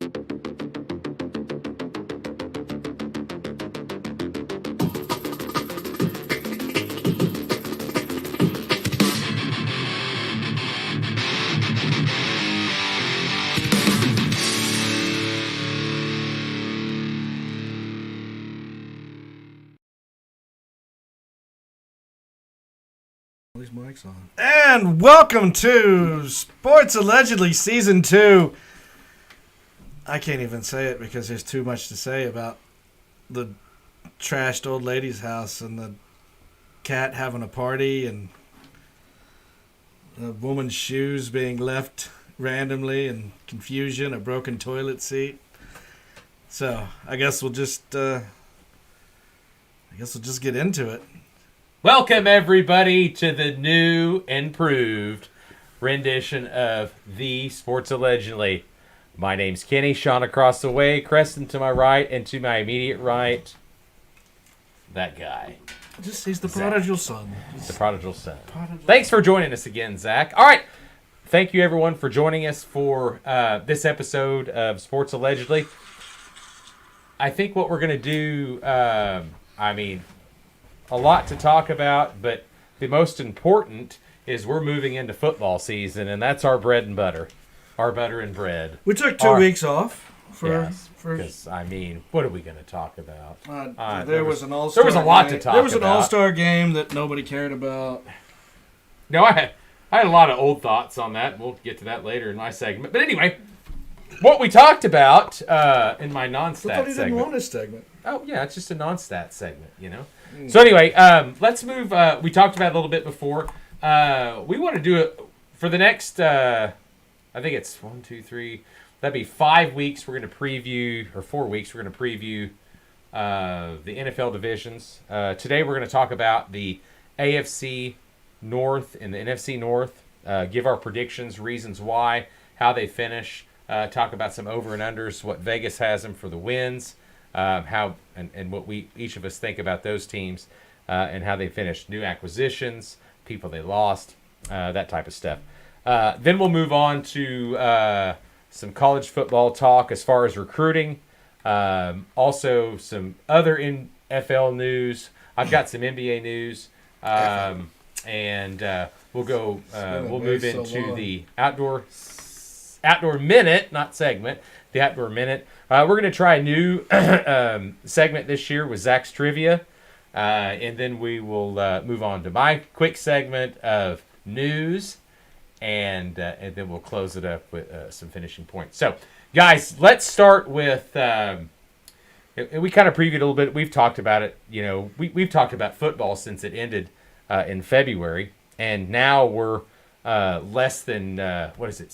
These mics on. And welcome to Sports Allegedly Season 2. I can't even say it because there's too much to say about the trashed old lady's house and the cat having a party and a woman's shoes being left randomly and confusion, a broken toilet seat. So I guess we'll just get into it. Welcome, everybody, to the new and improved rendition of The Sports Allegedly. My name's Kenny, Sean across the way, Creston to my right, and to my immediate right, that guy. He's the prodigal son. The prodigal son. Thanks for joining us again, Zach. All right. Thank you, everyone, for joining us for this episode of Sports Allegedly. I think what we're going to do, a lot to talk about, but the most important is we're moving into football season, and that's our bread and butter. Our butter and bread. We took 2 weeks off. Because, what are we going to talk about? There was an all-star There was a lot to talk about. There was an all-star game that nobody cared about. No, I had a lot of old thoughts on that. We'll get to that later in my segment. But anyway, what we talked about in my non-stat I thought he didn't segment. want this segment. Oh, yeah, it's just a non-stat segment, you know. So anyway, let's move. We talked about it a little bit before. We want to do it for the next, I think it's 1, 2, 3. That'd be 5 weeks. We're going to preview, or 4 weeks. We're going to preview the NFL divisions. Today we're going to talk about the AFC North and the NFC North. Give our predictions, reasons why, how they finish. Talk about some over and unders, what Vegas has them for the wins. How and what we each of us think about those teams and how they finished, new acquisitions, people they lost, that type of stuff. Then we'll move on to some college football talk as far as recruiting. Also some other NFL news. I've got some NBA news, and we'll go. We'll move into the outdoor minute, not segment. The outdoor minute. We're going to try a new segment this year with Zach's Trivia, and then we will move on to my quick segment of news, and then we'll close it up with some finishing points. So, guys, let's start with, we kind of previewed a little bit. We've talked about it. You know, we've talked about football since it ended in February, and now we're less than, 40.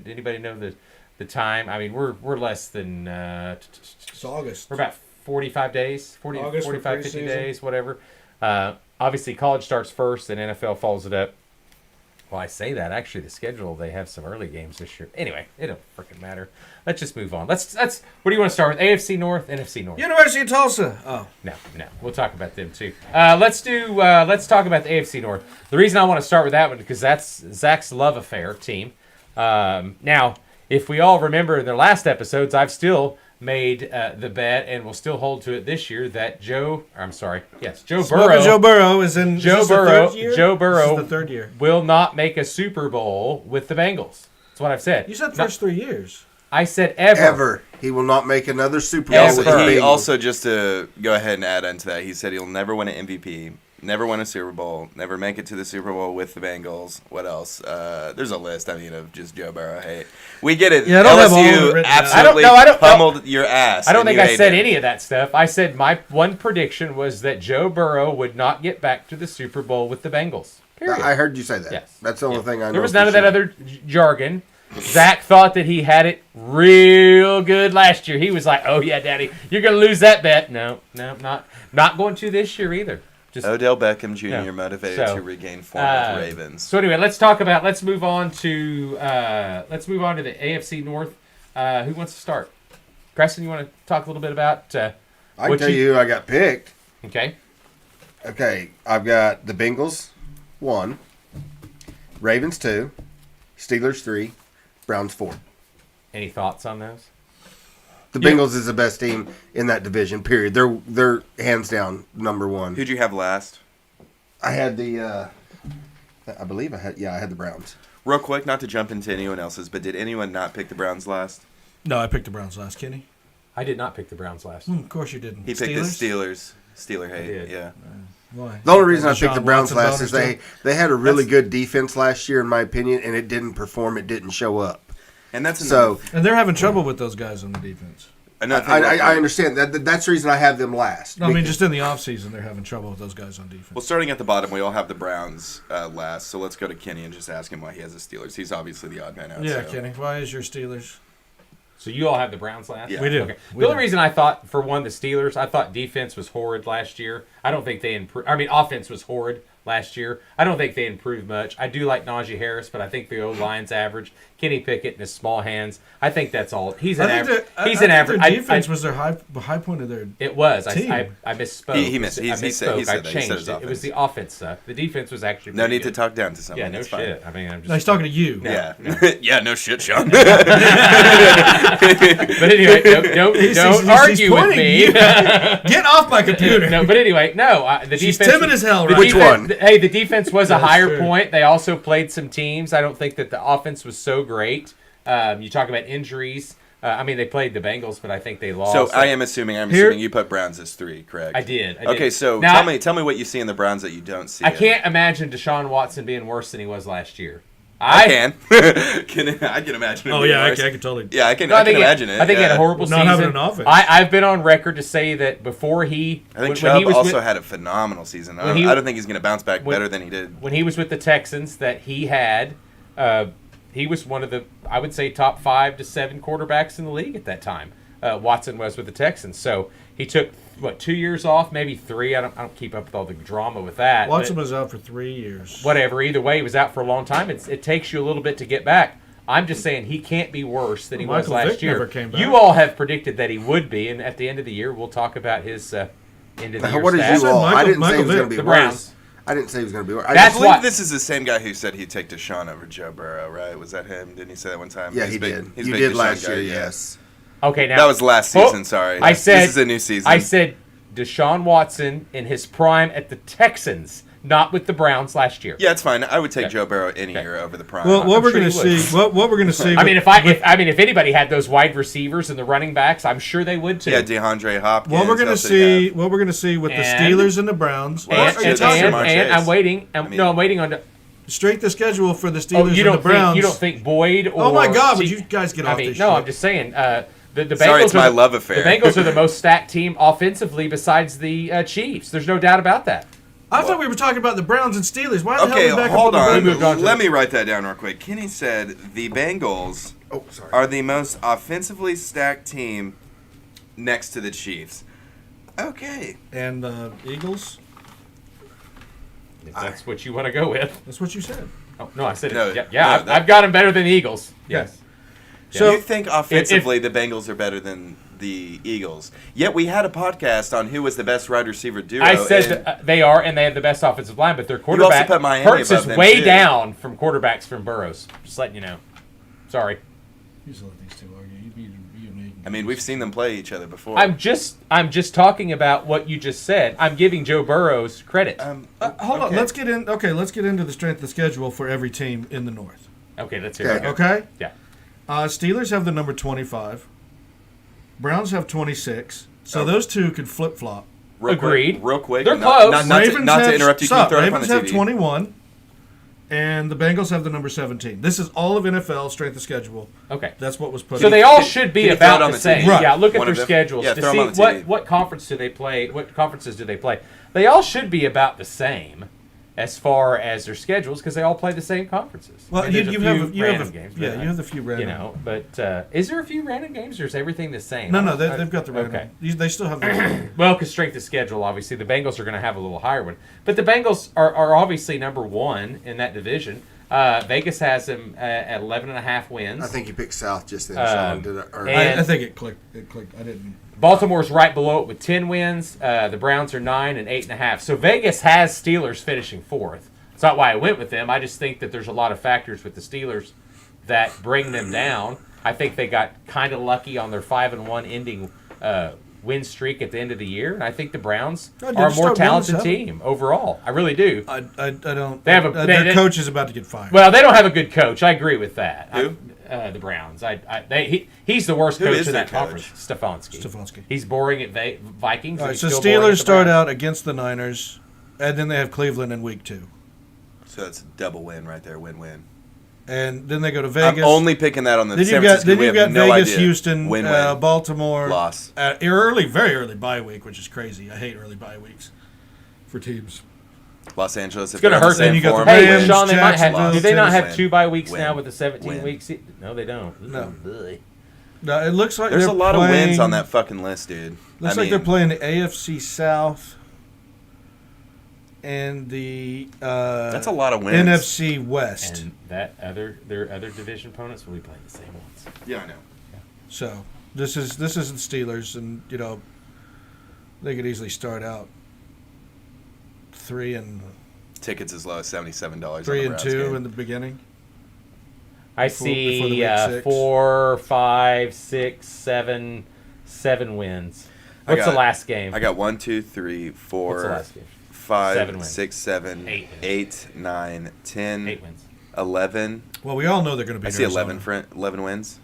Anybody know the time? I mean, we're less than it's August. We're about 45 days, 45, 50 season. days, whatever. Obviously, college starts first, and NFL follows it up. Well, I say that. Actually, the schedule, they have some early games this year. Anyway, it don't freaking matter. Let's just move on. What do you want to start with? AFC North, NFC North? University of Tulsa. Oh. No. We'll talk about them, too. Let's talk about the AFC North. The reason I want to start with that one is because that's Zach's love affair team. Now, if we all remember in the last episodes, I've still made the bet and will still hold to it this year that Joe Burrow is in Joe Burrow the third year. Will not make a Super Bowl with the Bengals. That's what I've said. You said first 3 years. I said ever. He will not make another Super Bowl with the Bengals. He also, just to go ahead and add into that, he said he'll never win an MVP, never win a Super Bowl, never make it to the Super Bowl with the Bengals. What else? There's a list, of just Joe Burrow hate. We get it. Yeah, I don't have all of it LSU written absolutely pummeled your ass. I don't think I said any of that stuff. I said my one prediction was that Joe Burrow would not get back to the Super Bowl with the Bengals. Period. I heard you say that. Yes. That's the only thing I know. There was none of that other jargon. Zach thought that he had it real good last year. He was like, "Oh yeah, Daddy, you're gonna lose that bet." No, not going to this year either. Just Odell Beckham Jr. motivated to regain form with the Ravens. So anyway, let's move on to the AFC North. Who wants to start? Preston, you want to talk a little bit about? I can tell you who I got picked. Okay. Okay, I've got the Bengals 1, Ravens 2, Steelers 3, Browns 4. Any thoughts on those? The Bengals is the best team in that division, period. They're hands down number one. Who'd you have last? I had the, I believe I had the Browns. Real quick, not to jump into anyone else's, but did anyone not pick the Browns last? No, I picked the Browns last. Kenny? I did not pick the Browns last. Of course you didn't. He picked the Steelers. Steeler hate, did. yeah. Why? The only reason I Deshaun picked the Browns Watson last is bonus they had a really good defense last year, in my opinion, and it didn't perform. It didn't show up. And that's So And they're having trouble with those guys on the defense. I understand that. That's the reason I have them last. No, I mean, just in the offseason, they're having trouble with those guys on defense. Well, starting at the bottom, we all have the Browns last, so let's go to Kenny and just ask him why he has the Steelers. He's obviously the odd man out. Yeah, so. Kenny, why is your Steelers? So you all have the Browns last? Yeah. We do. Okay. We The only do. reason I thought, for one, the Steelers, I thought defense was horrid last year. I don't think they improved. I mean, offense was horrid last year. I don't think they improved much. I do like Najee Harris, but I think the O-line's average. Kenny Pickett and his small hands. I think that's all. He's an average. He's an average. Their defense was their high point of their. It was. team. I misspoke. He said I that. He misspoke. said I that. He changed said his it. It was the offense stuff. The defense was actually No pretty need to good. talk down to someone. Yeah, no It's fine. shit. I mean, I'm just. No, he's talking to you. No. Yeah. No. Yeah, no shit, Sean. But anyway, don't He's argue with pointing me. you. Get off my computer. No, but anyway, the She's defense. timid as hell, the right? Which defense- one? Hey, the defense was a That's higher true. point. They also played some teams. I don't think that the offense was so great. You talk about injuries. I mean, they played the Bengals, but I think they lost. So I'm assuming you put Browns as 3, correct? I did. Okay, so Now, tell me what you see in the Browns that you don't see. I can't imagine Deshaun Watson being worse than he was last year. I can. I can imagine. It Oh being yeah, I worse. can totally. Yeah, I can. No, I can imagine it. I think he had a yeah. horrible Not season. having an offense. I've been on record to say that before he, I think when Chubb he was also with, had a phenomenal season. I when don't, he- I don't think he's going to bounce back when- better than he did. when he was with the Texans, that he had, he was one of the, I would say, top 5 to 7 quarterbacks in the league at that time. Watson was with the Texans, so he took 2 years off, maybe 3. I don't keep up with all the drama with that. Watson but was out for 3 years. whatever. Either way, he was out for a long time. It takes you a little bit to get back. I'm just saying he can't be worse than he was Michael last Vick year. never came back. You all have predicted that he would be, and at the end of the year, we'll talk about his end of the year What did stats. you all? I Michael- didn't say Michael he was going to Vick, be the worse. Browns. I didn't say he was going to be worse. I That's believe what- this is the same guy who said he'd take Deshaun over Joe Burrow, right? Was that him? Didn't he say that one time? Yeah, He's he big- did. he's You big did Deshaun last guy, year, yeah. yes. Okay, now That was last Oh, season. Sorry, I said this is a new season. I said Deshaun Watson in his prime at the Texans, not with the Browns last year. yeah, it's fine. I would take Okay. Joe Burrow any Okay. year over the prime. Well, what I'm we're sure going he to would. see, what we're going to see. I mean, if anybody had those wide receivers and the running backs, I'm sure they would too. yeah, DeAndre Hopkins. what we're going to else did he have? see, what we're going to see with the And- Steelers and the Browns. Well, And, What are you and, talking and, about, and Chase? I'm waiting. I'm waiting on. Strength of schedule for the Oh, Steelers you and the don't Browns. think you don't think Boyd or? Oh my God! Would see, you guys get I off mean, this no. shit? I'm just saying. The Bengals Sorry, it's are my the- love affair. The Bengals are the most stacked team offensively besides the Chiefs. There's no doubt about that. I thought we were talking about the Browns and Steelers. Why the Okay, hell are we back hold up on the on. Browns? moved on to Let the- me write that down real quick. Kenny said the Bengals Oh, sorry. are the most offensively stacked team next to the Chiefs. Okay. And the Eagles. If that's what you want to go with. That's what you said. Oh, no, I said No, it. Yeah, no, that- I've got them better than the Eagles. Yes. So you think offensively the Bengals are better than the Eagles? Yet we had a podcast on who was the best wide receiver duo. I said and that, they are, and they have the best offensive line, but their also quarterback put Miami Hurts above is them, way too. down from quarterbacks from Burrows. Just letting you know. Sorry. You just let these two argue. You unique. I mean, we've seen them play each other before. I'm just talking about what you just said. I'm giving Joe Burrows credit. Hold on. okay. Let's get in. Okay, let's get into the strength of schedule for every team in the North. Okay, let's hear it. Okay. Okay. Yeah. Steelers have the number 25. Browns have 26. So those two could flip flop. Agreed. Real quick. They're not, close. Not, Ravens not have, to interrupt you. Can you stop. throw it up on Ravens the have TV? 21. And the Bengals have the number 17. This is all of NFL strength of schedule. Okay. That's what was put So in. they all can- should can be you throw it about on the the same. TV? Right. Yeah, look at One their of them. schedules Yeah, to throw 'em see on the TV. what conference do they play. What conferences do they play? They all should be about the same as far as their schedules because they all play the same conferences. Well, I mean, you there's a have few you have random a, games, yeah, but, you have the few random. you know. But is there a few random games or is everything the same? No, they've got the random. Okay. They still have the. Well, because strength of schedule, obviously, the Bengals are going to have a little higher one. But the Bengals are obviously number 1 in that division. Vegas has them at 11.5 wins. I think you picked South just then, Um, Sean. Did it, or, and- I think it clicked. It clicked. I didn't. Baltimore's right below it with 10 wins. The Browns are 9 and 8.5. So Vegas has Steelers finishing 4th. It's not why I went with them. I just think that there's a lot of factors with the Steelers that bring them down. I think they got kind of lucky on their 5-1 ending win streak at the end of the year, and I think the Browns are a more talented team overall. I really do. I don't. They have their coach is about to get fired. Well, they don't have a good coach. I agree with that. Who? The Browns. He's the worst coach in that conference. Stefanski. He's boring at Vikings. All right, so Steelers start out against the Niners, and then they have Cleveland in week 2. So that's a double win right there, win-win. And then they go to Vegas. I'm only picking that on the then San you've got, Francisco. then you've got no Vegas, idea. Houston, Win-win. Baltimore. Loss. Very early bye week, which is crazy. I hate early bye weeks for teams. Los Angeles. It's going to hurt them. You got the Hey, Rams, Sean, they might have. Jacksonville, Do they not have Tennessee. 2 bye weeks Win. now with the 17 Win. weeks? No, they don't. No. Ugh. No, it looks like There's they're a lot of playing, wins on that fucking list, dude. Looks like they're playing the AFC South and the That's a lot of wins. NFC West. And their other division opponents will be playing the same ones. Yeah, I know. So this is the Steelers, and they could easily start out 3 and Tickets as low as $77. 3 on the and Browns 2 game. in the beginning. I Before the see week 6. 4, 5, 6, 7 wins. What's the last game? I got 1, 2, 3, 4, What's the last game? 5, 7 wins. 6, 7, 8 8, 9, 10, 8 wins. 11. Well, we all know they're going to be. I see 11 wins.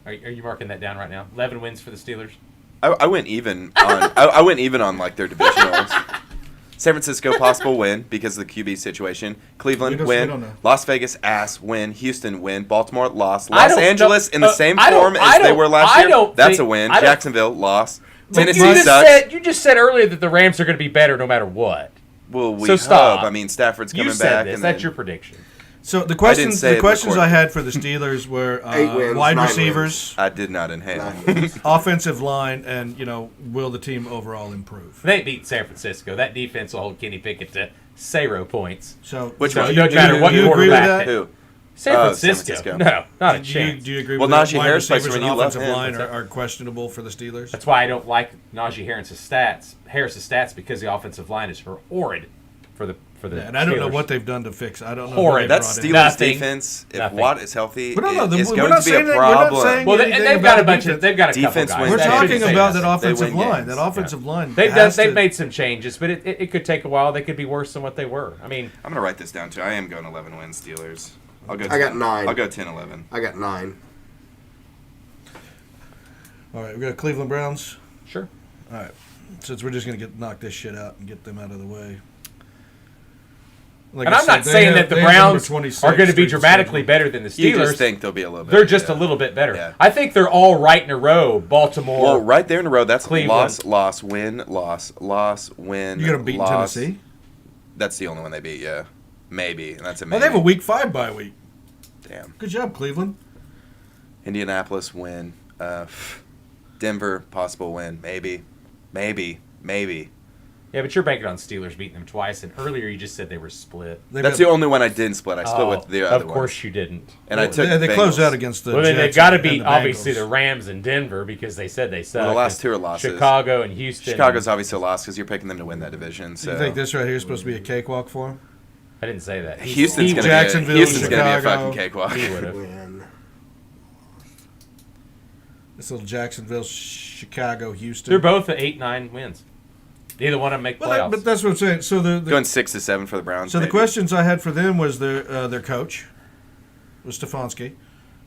Are you marking that down right now? 11 wins for the Steelers. I went even on. I went even on like their divisionals. San Francisco possible win because of the QB situation. Cleveland We win. don't know. Las Vegas ass win. Houston win. Baltimore loss. I Los don't Angeles know- in the same I don't- form I as they don't- were last I year. don't That's think- a win. I don't- Jacksonville loss. But Tennessee you sucks. just said earlier that the Rams are going to be better no matter what. Well, we So stop. hope. I mean, Stafford's coming You said back. this. And That's then- your prediction. So the questions, say it in the questions court. I had for the Steelers were 8 wins, wide 9 receivers, I did not inhale. 9 wins. offensive line, and will the team overall improve? They beat San Francisco. That defense will hold Kenny Pickett to 0 points. So Which so one? No matter what you agree with quarterback that? Who? San Oh, Francisco. San Francisco. No, not a Do chance. you agree Well, with that? Najee Wide Harris plays receivers when and you left offensive him. line What's are questionable for the Steelers. That's why I don't like Najee Harris's stats because the offensive line is horrid for the Yeah, and I don't know Steelers. what they've done to fix. I don't know. Horrid. Who they That's brought in. Steelers Nothing. defense. If Nothing. Watt is healthy, But no, it's we're going not to be saying a that- we're not problem. saying Well, anything they've about got a bunch defense. of they've got a Defense couple wins guys. We're That talking shouldn't about say that nothing. They offensive win line. games. That offensive line. They've has to- made some changes, but it could take a while. They could be worse than what they were. I mean, I'm going to write this down too. I am going 11 wins Steelers. I'll go. I got 9. I'll go 10-11. I got 9. All right, we got Cleveland Browns. sure. All right, since we're just gonna knock this shit out and get them out of the way. Like And I I'm said, not they saying have- that the they have number Browns 26 are going to be straight dramatically season. better than the You Steelers. just think they'll be a little bit. They're just yeah. a little bit better. Yeah. I think they're all right in a row. Baltimore. Well, right there in a row. That's Cleveland. loss, win, loss, win. You got them beating loss. Tennessee. That's the only one they beat. Yeah, maybe, and that's a Oh, maybe. they have a week 5 bye week. Damn. Good job, Cleveland. Indianapolis win. Denver possible win. Maybe. Yeah, but you're banking on Steelers beating them twice, and earlier you just said they were split. That's the only one I didn't split. I split with the other Of course ones. you didn't. And I took. They Bengals. closed out against the. Well, then they've Jets got to and beat the obviously Bengals. the Rams and Denver because they said they suck. Well, the last 2 are losses. Chicago and Houston. Chicago's obviously a loss because you're picking them to win that division. So You think this right here is supposed to be a cakewalk for them? I didn't say that. Houston's going to Jacksonville, be a Chicago. fucking cakewalk. He would have. Win. This little Jacksonville, Chicago, Houston. They're both at 8-9 wins. Neither one of them make playoffs. But that's what I'm saying. So the Going 6-7 for the Browns. so the maybe. questions I had for them was their coach was Stefanski.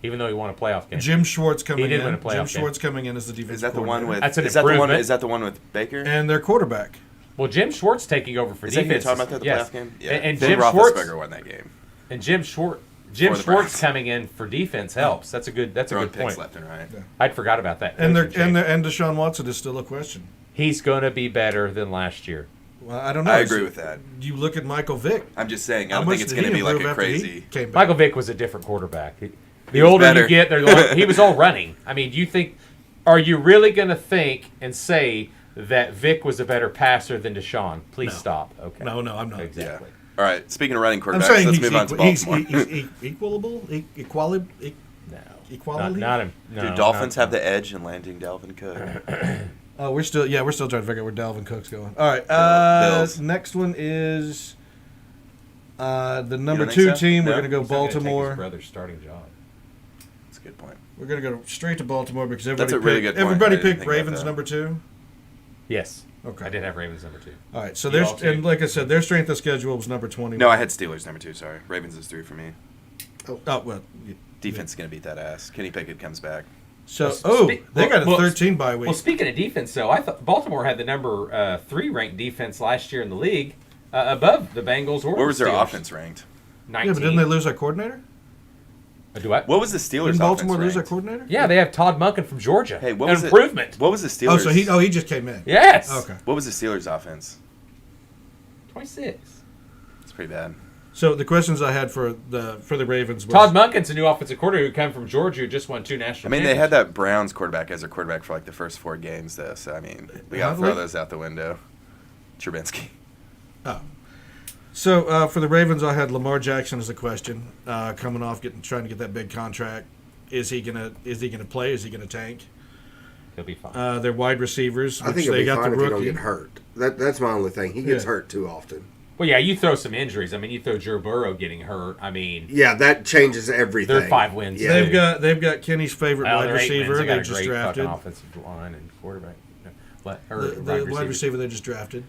Even though he won a playoff game. Jim Schwartz coming He did in. win a playoff Jim game. Schwartz coming in as the defensive Is that the one coordinator. with? That's an is that the one? improvement. Is that the one with Baker? And their quarterback. Well, Jim Schwartz taking over for Is that who defense. you're talking about the yes. playoff game? And Ben Jim Roethlisberger Schwartz won that game. and Jim For the Schwartz Browns. coming in for defense helps. That's a good Throwing good picks point. left and right. I'd forgot about that. And coaching change. and Deshaun Watson is still a question. He's going to be better than last year. Well, I don't know. I agree with that. You look at Michael Vick. I'm just saying. I How don't much think it's did going to he be like improve a after he crazy. came back? Michael Vick was a different quarterback. The was older better. you get, he was all running. I mean, you think, are you really going to think and say that Vick was a better passer than Deshaun? Please No. stop. Okay. No, I'm not. Yeah. Exactly. All right. Speaking of running I'm quarterbacks, saying let's he's move on to Baltimore. he's equalable, equality. No. Equality? Not him. No, Do not- Dolphins have the edge in landing Dalvin Cook? Oh, we're still trying to figure out where Dalvin Cook's going. All right, Bills. next one is the number think 2 so? team. No? We're gonna go He's not gonna take his Baltimore. brother's starting job. a good point. We're gonna go straight to Baltimore because That's a really good point. everybody I didn't picked think about Ravens that. number 2. Yes. Okay. I did have Ravens number 2. All right. So You there's all too? and like I said, their strength of schedule was number 20. No, I had Steelers number 2. Sorry, Ravens is 3 for me. Oh well. Defense is gonna beat that ass. Kenny Pickett comes back. So Well, they got a well, 13 bye week. Well, speaking of defense, though, I thought Baltimore had the number 3 ranked defense last year in the league, above the Bengals or Where was the their Steelers. offense ranked? 19. Yeah, but didn't they lose their coordinator? Do what? What was the Steelers' Didn't Baltimore offense lose their ranked? coordinator? Yeah, they have Todd Monken from Georgia. Hey, what An was it? improvement. What was the Steelers? Oh, so he just came in. Yes. Okay. What was the Steelers' offense? 26. It's pretty bad. So the questions I had for the Ravens was Todd Monken's a new offensive coordinator who came from Georgia who just won 2 I national mean, they had championships. that Browns quarterback as their quarterback for like the first 4 games, though. So I mean, we gotta Have throw we? those out the window. Trubinsky. Oh. So for the Ravens, I had Lamar Jackson as a question. Coming off trying to get that big contract, is he gonna play? Is he gonna tank? He'll be fine. Their wide receivers, I which think it'll they be got fine the if he don't rookie. get hurt. That's my only thing. He gets Yeah. hurt too often. Well, yeah, you throw some injuries. I mean, you throw Joe Burrow getting hurt. I mean, Yeah, that changes everything. they're 5 wins. Yeah. They've got Kenny's favorite Well, wide they're 8 receiver. wins. They got They a just great drafted. fucking offensive line and quarterback. The wide receiver they just drafted.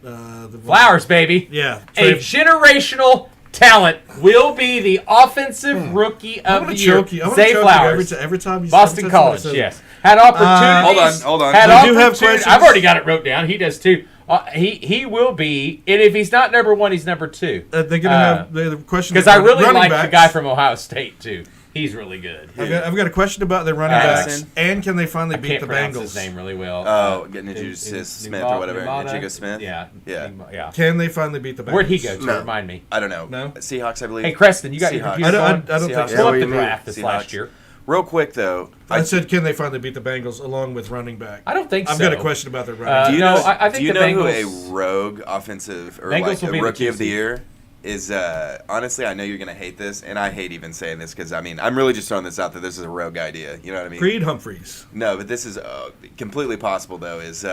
Flowers, baby. Yeah. A generational talent will be the offensive rookie I'm of gonna the year. choke you. I'm gonna Zay choke Flowers. you every time you Boston every time College, somebody says yes. Had opportunities. Hold on. Had We do have opportunities. questions. I've already got it wrote down. He does too. He will be, and if he's not number 1, he's number 2. They're gonna have the question Because I really running like backs. the guy from Ohio State too. He's really good. I've got a question about their running Addison. backs, and can they finally I beat can't the pronounce Bengals? his name really well. Oh, Njoku Smith or whatever. Nevada? Njoku Smith. Yeah. Yeah. Can they finally beat the Bengals? Where'd he go to? No. Remind me. I don't know. No? Seahawks, I believe. Hey, Creston, you got your Seahawks. computer I don't going? think Seahawks. so. Pull Yeah, up what the do you mean? draft this Seahawks. last year. Real quick though, I said, can they finally beat the Bengals along with running back? I don't think I've so. got a question about their running back. do you no, know? I think do you the know Bengals. who a rogue offensive or Bengals like will a be the rookie of the 2 seed. year is? Honestly, I know you're gonna hate this, and I hate even saying this because I mean I'm really just throwing this out that this is a rogue idea. You know what I mean? Creed Humphreys. No, but this is completely possible though. Is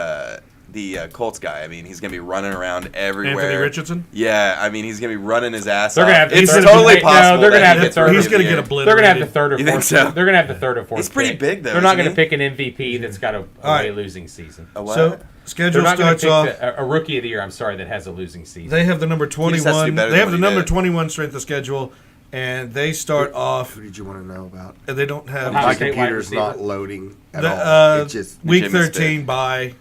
the Colts guy? I mean, he's gonna be running around everywhere. Anthony Richardson? Yeah, I mean, he's gonna be running his ass They're off. gonna have- It's they're gonna totally be- no, possible. they're gonna that have he the gets third- rookie He's of going the to get year. obliterated. They're gonna have the third or You fourth. think so? They're gonna have the third or fourth. He's pretty pick. big, though, They're not isn't gonna he? pick an MVP that's got a right. away losing season. A what? So They're schedule not gonna starts pick off. a rookie of the year. I'm sorry, that has a losing season. They have the number just has to do 21. better They have than the what he number did. 21 strength of schedule, and they start off. Who did you want to know about? And they don't have Ohio My State wide computer's receiver. not loading at the, all. It's just week Jameis 13 bye,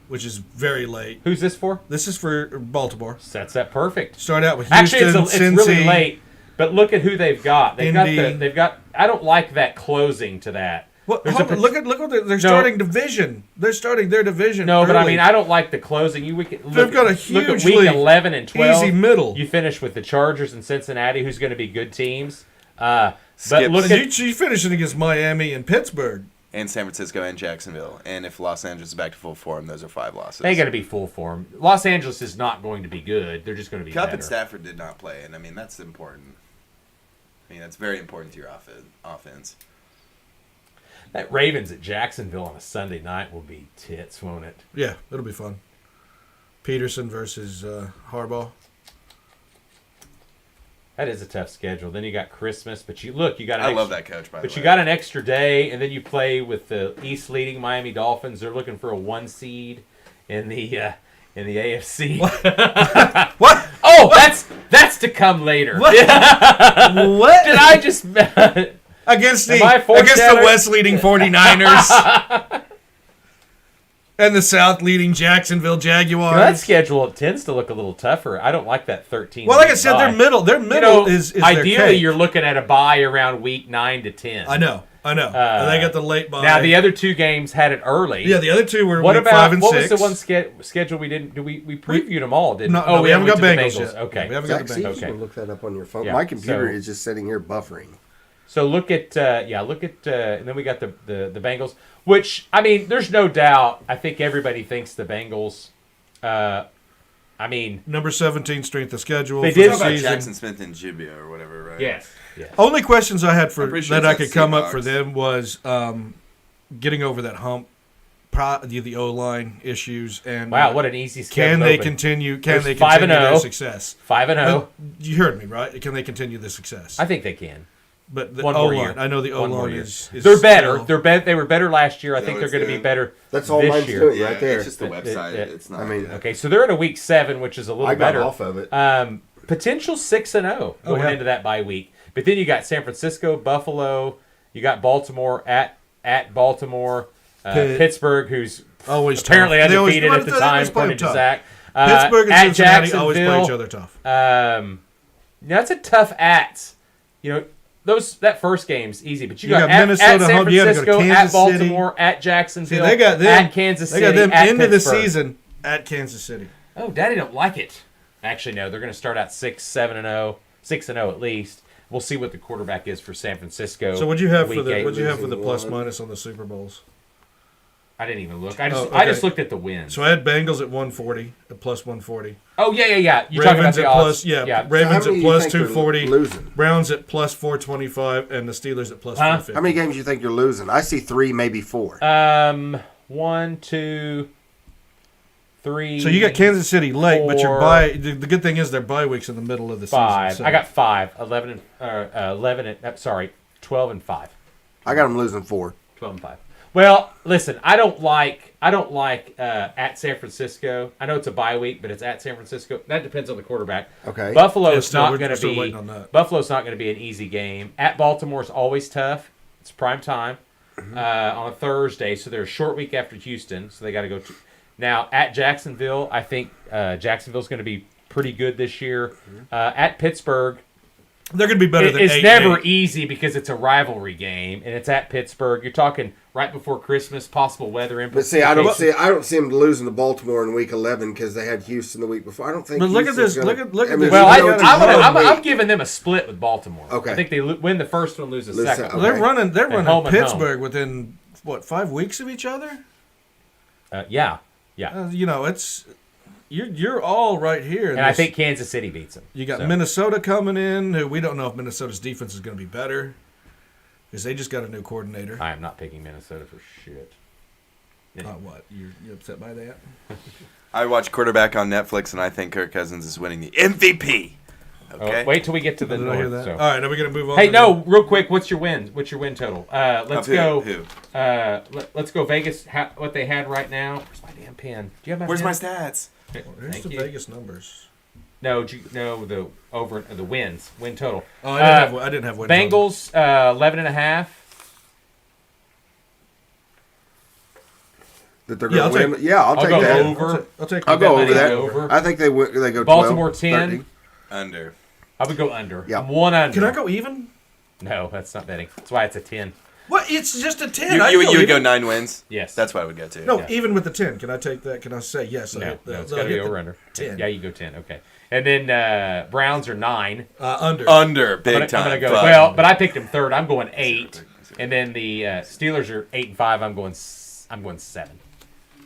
which is very late. Who's this for? This is for Baltimore. Sets that perfect. Start out with Houston, Actually, it's Cincy. really late. But look at who they've got. Indy. They've got. I don't like that closing to that. What, There's hold a on, look what they're starting division. They're starting their division. No, but I early. mean, I don't like the closing. Look They've got a look at huge week lead. 11 and 12. Easy middle. You finish with the Chargers and Cincinnati, who's going to be good teams. But Skip. look And at you finishing against Miami and Pittsburgh. And San Francisco and Jacksonville. And if Los Angeles is back to full form, those are 5 losses. they got to be full form. Los Angeles is not going to be good. They're just going to be Cup better. and Stafford did not play, and I mean that's important. I mean that's very important to your offense. That Ravens at Jacksonville on a Sunday night will be tits, won't it? Yeah, it'll be fun. Peterson versus Harbaugh. That is a tough schedule. Then you got Christmas, but you got. An I love that coach, by the way. But you got an extra day, and then you play with the East leading Miami Dolphins. They're looking for a 1 seed in the AFC. What? Oh, that's to come later. What? What? Did I just? Against Am the I foreshadowing? West leading 49ers. And the South leading Jacksonville Jaguars. That schedule tends to look a little tougher. I don't like that 13. Well, like I week said, bye. their middle is their ideally cake. you're looking at a bye around week 9 to 10. I know. And they got the late bye. Now the other 2 games had it early. yeah, the other 2 were What week about 5 and what 6. was the one schedule we didn't? We previewed them all, didn't? No, we haven't went got to the Bengals yet. Okay, We haven't got Zach, the see Bengals. if you Okay. can look that up on your phone. Yeah, My computer so- is just sitting here buffering. So look at and then we got the Bengals, which I mean, there's no doubt. I think everybody thinks the Bengals. I mean, Number 17 strength of schedule. They for did- the How about season. Jackson Smith and Jibia or whatever, right? yes. Only questions I had for I'm pretty sure that I it's could that come up Seahawks. for them was getting over that hump, the O-line issues, and Wow, what an easy schedule. can they open. continue? There's Can they 5-0. continue their success? 5-0? You heard me, right? Can they continue the success? I think they can. But the One more O-line, year. I know the One more O-line year. is They're better. still- They were better last year. I think they're it's going to be good. better That's all this mine's year. doing Yeah, right there. it's just the website. It's not. I mean, Okay, so they're at a week 7, which is a little I got better. off of it. Potential 6-0 going yeah. into that bye week. But then you got San Francisco, Buffalo. You got Baltimore at Baltimore, Pittsburgh, who's always apparently tough. They always- undefeated at the they always time, play according to tough. Zach. Pittsburgh and at Cincinnati always play Jacksonville. each other tough. That's a tough at. That first game's easy, but you You got got at Minnesota San home, you gotta go to Francisco, at Kansas City. Baltimore, at Jacksonville, See, they got them at Kansas City, They got them at into the Pittsburgh. season at Kansas City. Oh, Daddy don't like it. Actually, no. They're going to start out 6-7-0, 6-0 at least. We'll see what the quarterback is for San Francisco. So what'd you have for week the 8. what'd you have for the Losing plus one. minus on the Super Bowls? I didn't even look. I okay. just looked at the wins. So I had Bengals at 140, at plus 140. Oh yeah. You're talking about Ravens the at odds. plus Ravens So how at many do you plus think they're 240, losing? Browns at plus 425, and the Steelers at plus Huh? 450. How many games do you think you're losing? I see 3, maybe 4. 1, 2, 3. So you got Kansas City late, but your 4, bye. The good thing is their bye week's in the middle of the 5. season. I got 5. 11 and 12 and 5. I got them losing 4. 12 and 5. Well, listen, I don't like at San Francisco. I know it's a bye week, but it's at San Francisco. That depends on the quarterback. Okay. Buffalo's still, not we're going to still be waiting on that. Buffalo's not going to be an easy game. At Baltimore is always tough. It's prime time on a Thursday, so they're a short week after Houston, so they got to go to. Now at Jacksonville, I think Jacksonville's going to be pretty good this year. At Pittsburgh, They're going to be better than it's 8-8. never easy because it's a rivalry game and it's at Pittsburgh. You're talking right before Christmas, possible weather But see, I don't implications. see them losing to Baltimore in Week 11 because they had Houston the week before. I don't think. But look at Houston's this, gonna- look at I mean, this. Well, you know, it's a I'm hard giving them a split with Baltimore. Okay. I think they win the first one, lose the Lose second. that- one. They're okay. running. They're running home and home. Pittsburgh within 5 weeks of each other. Yeah. It's you're all right here. And I think Kansas City beats them. you got So, Minnesota coming in. Who we don't know if Minnesota's defense is going to be better because they just got a new coordinator. I am not picking Minnesota for shit. What? You upset by that? I watch quarterback on Netflix, and I think Kirk Cousins is winning the MVP. Okay. Oh, wait till we get to the Did I hear north. that? So. All right, are we going to move on? Hey, to no, real quick. What's your win? What's your win total? Let's Of go. Who? Let's go Vegas. What they had right now. Where's my damn pen? Do you have my Where's pen? my stats? Here's Thank the you. Vegas numbers. No, the win total. Oh, I didn't have win. Bengals 11.5. that they're Yeah, going to win. Yeah, I'll take go that. over. I'll take. I'll go over that. Over. I think they go Baltimore 12, 10. 13. Under. I would go under. Yeah. 1 under. Can I go even? No, that's not betting. That's why it's a 10. What? It's just a 10. You, I'd you would go even. 9 wins? Yes. That's what I would go to. No, Yeah. even with the 10. Can I take that? Can I say yes? No, it's I'll got to be hit the over under. 10. Yeah, you go 10. Okay. And then Browns are 9. Under. Under. Big I'm time. gonna go. Fuck. Well, but I picked them third. I'm going 8. And then the Steelers are 8 and 5. I'm going 7.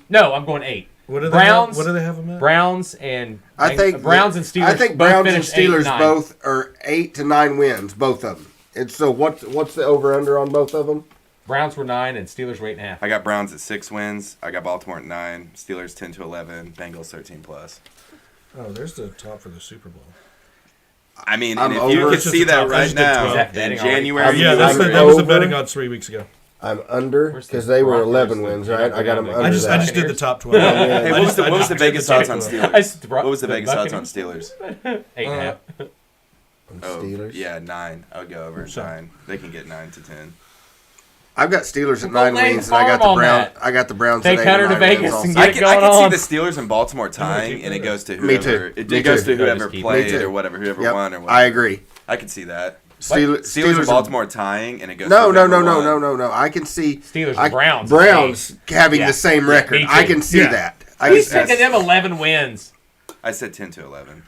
No, I'm going 8. What do they Browns. Have? What do they have them at? Browns and I think Browns and Steelers. I think both Browns and finished 8 Steelers 9. both are 8 to 9 wins, both of them. And so what's the over under on both of them? Browns were 9 and Steelers were 8.5. I got Browns at 6 wins. I got Baltimore at 9. Steelers 10 to 11. Bengals 13 plus. Oh, there's the top for the Super Bowl. I mean, I'm and if over. you could It's just see the top. that I right just did now 12. Is that in betting already? January, Yeah, I'm that was the over. betting odds 3 weeks ago. I'm under Where's the because they were Broncos? 11 wins, right? I got them I under I just that. did the top 12. Hey, what was the I just Vegas did odds the on top Steelers? 12. What was the The Vegas odds on Buccaneers? Steelers? 8.5. Oh, Steelers. yeah, 9. I would go over So- 9. They can get 9 to 10. I've got Steelers at Well, 9 lay wins, and I got farm the on Browns. that. I got the Browns Take at 8 Hunter and to 9 wins Vegas also. and I get can, it I going can on. see the Steelers and Baltimore tying, keep and it that. goes to Me whoever. too. It Me goes too. to whoever Just keep it. played Me too. or whatever, whoever Yep, won or I whatever. agree. I could see that. Steelers and Baltimore tying, and it goes. No, to no, whoever no, won. no. I can see Steelers and Browns. Browns having Yeah. the same record. me too. I can see Yeah. that. I He's can see picking them 11 wins. I said 10 to 11.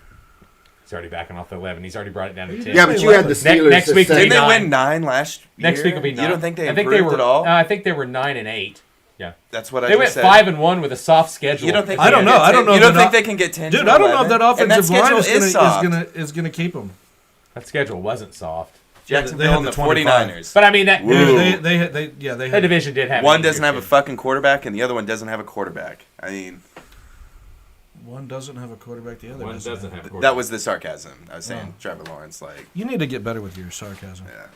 He's already backing off the 11. He's already brought it down to 10. Yeah, but you had the Steelers. next week at will be Didn't they 9. win 9 last year? Next week will be 9. You don't think they I improved think they were, at all? I think they were 9 and 8. Yeah. That's what I They just went said. 5 and 1 with a soft schedule. You don't think? I don't they know. can get I don't 10 know You if don't they're think not- they can get 10? Dude, to I don't know if 11? that And that offensive line schedule is soft. gonna keep them. That schedule wasn't soft. Jacksonville had and the the 25. 49ers. But I mean that Woo. They had that division did have One an doesn't easier have a schedule. fucking quarterback, and the other one doesn't have a quarterback. I mean, one doesn't have a quarterback. The other One doesn't have a that was the sarcasm. I was saying Oh. Trevor Lawrence, like, You need to get better with your sarcasm. yeah.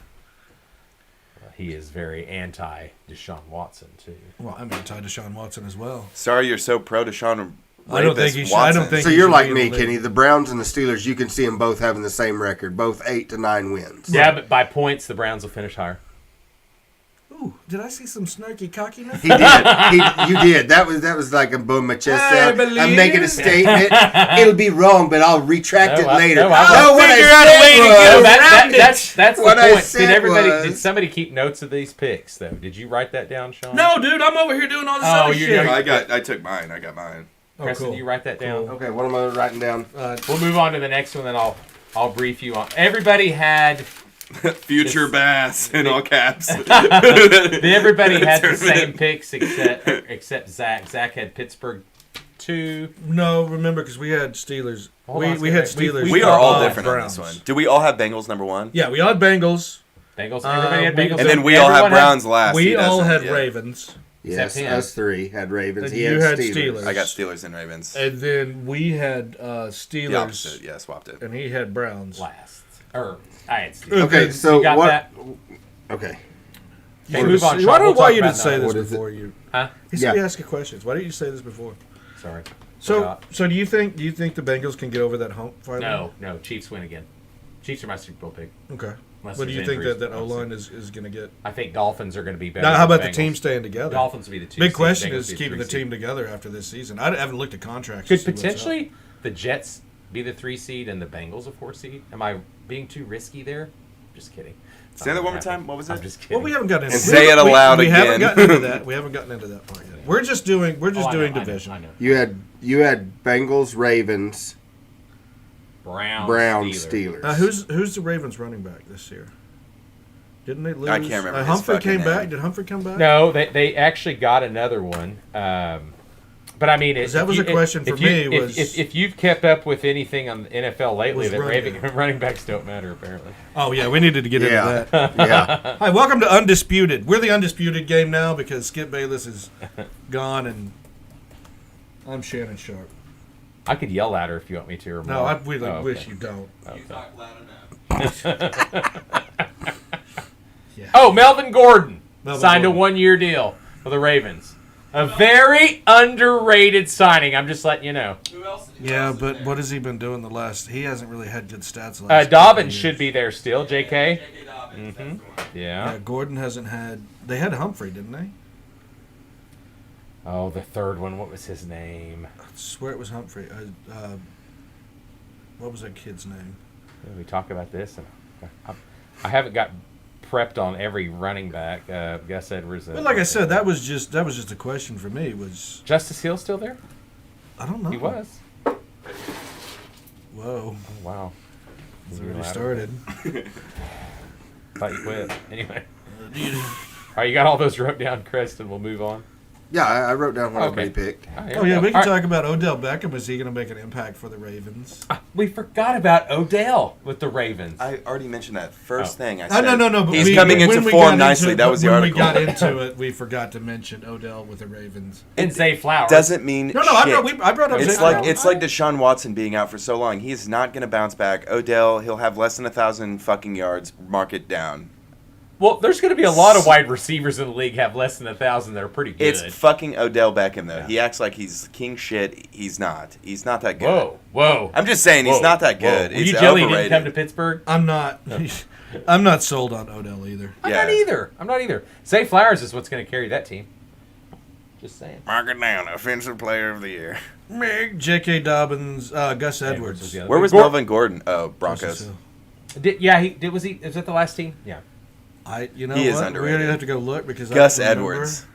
He is very anti Deshaun Watson too. Well, I'm anti-Deshaun Watson as well. Sorry, you're so pro Deshaun. I don't think he should. I don't think. So he you're should like be me, in the league. Kenny. The Browns and the Steelers, you can see them both having the same record, both 8 to 9 wins. Yeah, but by points, the Browns will finish higher. Ooh, did I see some snarky cockiness? He did. You did. That was like a boom my chest I out. believe I'm making a statement. It'll be wrong, but I'll retract it later. no, I'll what figure I out a said way to was- get No, around that's the What I point. said was- Did somebody keep notes of these picks though? Did you write that down, Sean? No, dude, I'm over here doing all this Oh, other you shit. know- I took mine. I got mine. Oh, Preston, cool. you write that down. Cool. Okay, what am I writing down? We'll move on to the next one, then I'll brief you on. Everybody had Future Bass in all caps. everybody had the same Tournament. picks except Zach. Zach had Pittsburgh 2. No, remember, because we had Steelers. Hold on a We had second. Steelers. We are all above different on this Browns. one. Do we all have Bengals number 1? Yeah, we all had Bengals. Bengals. Everybody had we- Bengals. And then we all have Everyone had- Browns last. We He all doesn't, had yeah. Ravens. Yes, him. us three had Ravens. And He you had had Steelers. Steelers. I got Steelers and Ravens. And then we had The Steelers. opposite. Yeah, swapped it. And he had Browns. last. Or I had Steelers. Okay, so You got what? that? Okay. Okay, move on. Why Sean. don't We'll why talk you about didn't say that. this What is it? before you? Huh? He said Yeah. we ask you questions. Why didn't you say this before? Sorry. So, Forgot. so do you think the Bengals can get over that hump finally? No. Chiefs win again. Chiefs are my Super Bowl pick. Okay. Unless What do you there's think injuries, that O obviously. line is going to get? I think Dolphins are going to be better. Now, how than about the Bengals. team staying together? Dolphins will be the 2. Big seed, question Bengals is be keeping the 3 seed. team together after this season. I haven't looked at contracts. Could to see what's potentially the Jets be the 3 seed and the Bengals a 4 seed? Am I being too risky there? Just kidding. Say that one more time. What was I'm it? just up. kidding. Well, we haven't gotten into And say it we- aloud we haven't again. gotten into that. We haven't gotten into that part yet. We're just doing Oh, I know, division. I know. You had Bengals, Ravens, Browns, Steelers. Who's the Ravens running back this year? Didn't they lose? I can't remember his Humphrey fucking came back. name. Did Humphrey come back? No, they actually got another one. But I mean, That was a question for me, was- if you've kept up with anything on the NFL lately, Was that running. running backs don't matter apparently. Oh yeah, we needed to get Yeah. into that. Yeah. Hi, welcome to Undisputed. We're the Undisputed game now because Skip Bayless is gone and I'm Shannon Sharp. I could yell at her if you want me to. Or No, more. I really Oh, okay. wish you don't. Yeah. Oh, Melvin Gordon Melvin signed Gordon. a 1-year deal for the Ravens. A very underrated signing. I'm just letting you know. Yeah, but what has he been doing the last? He hasn't really had good stats. The last couple Dobbins of should years. be there still. J.K. Yeah. Yeah, Gordon hasn't had. They had Humphrey, didn't they? Oh, the third one. What was his name? I swear it was Humphrey. What was that kid's name? We talk about this, and I haven't got prepped on every running back. Gus Edwards. Well, like I said, that was just a question for me. Was Justice Hill still there? I don't know. He was. Whoa, Oh, wow. it's already started. Thought you quit. Anyway. All right, you got all those wrote down, Chris, and we'll move on. Yeah, I wrote down what Okay. everybody picked. All right, Oh yeah, go. we can All right. talk about Odell Beckham. Is he going to make an impact for the Ravens? We forgot about Odell with the Ravens. I already mentioned that first Oh. thing I said. No. But He's coming when into we form got nicely. into- That was the when article. we got into it, we forgot to mention Odell with the Ravens. and Zay Flowers. Doesn't mean No, shit. I brought up. It's Zay like Flowers. it's like Deshaun Watson being out for so long. He's not going to bounce back. Odell, he'll have less than 1,000 fucking yards. Mark it down. Well, there's going to be a lot of wide receivers in the league have less than 1,000 that are pretty good. It's fucking Odell Beckham though. Yeah. He acts like he's king shit. He's not. He's not that good. Whoa. I'm just saying he's Whoa. not that Whoa. good. Were He's you jelly overrated. didn't come to Pittsburgh? I'm not. I'm not sold on Odell either. I'm Yeah. not either. Zay Flowers is what's going to carry that team. Just saying. Mark it down. Offensive player of the year. J.K. Dobbins, Gus was Edwards. the other Where one. was Melvin Gordon? Oh, Broncos. Was that the last team? Yeah. You know He is what? underrated. We're gonna have to go look because Gus I don't remember. Edwards.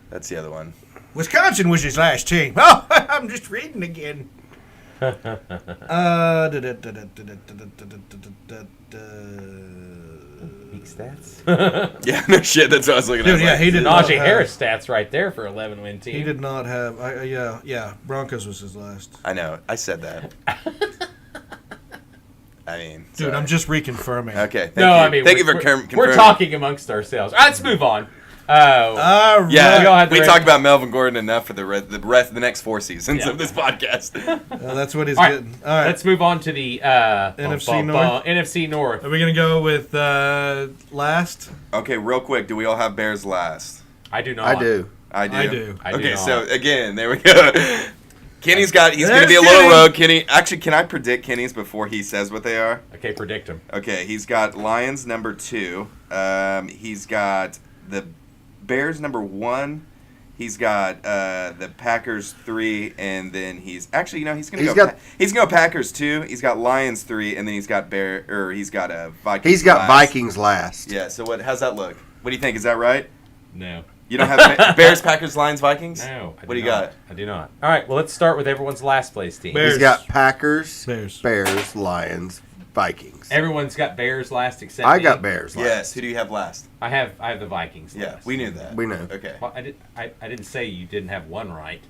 That's the other one. Wisconsin was his last team. Oh, I'm just reading again. Peak stats. Yeah, no shit. That's what I was looking at. Dude, yeah, he did not Najee have- Harris stats right there for 11-win team. He did not have. Yeah. Broncos was his last. I know. I said that. I mean, Dude, sorry. I'm just reconfirming. Okay. Thank No, you. I mean, thank you for we're confirming. talking amongst ourselves. All right, let's move on. All right. Yeah, we talked about Melvin Gordon enough for the next 4 seasons of this podcast. That's what he's All right, getting. All right. let's move on to the NFC North. NFC North. Are we going to go with last? Okay, real quick, do we all have Bears last? I do not. I do. I do. I do. I do Okay, not. so again, there we go. He's going to be a There's little Kenny. rogue. Kenny, actually, can I predict Kenny's before he says what they are? Okay, predict him. Okay, he's got Lions number 2. He's got the Bears number 1. He's got the Packers 3, and then he's gonna go Packers 2. He's got Lions 3, and then he's got Vikings. He's got last. Vikings last. Yeah. So how's that look? What do you think? Is that right? No. You don't have Bears, Packers, Lions, Vikings? No. What do you got? I do not. All right, well, let's start with everyone's last place team. Bears. He's got Packers, Bears. Lions, Vikings. Everyone's got Bears last except I me. got Bears last. Yes. Who do you have last? I have the Vikings Yeah, last. we knew that. We know. Okay. Well, I didn't say you didn't have one right.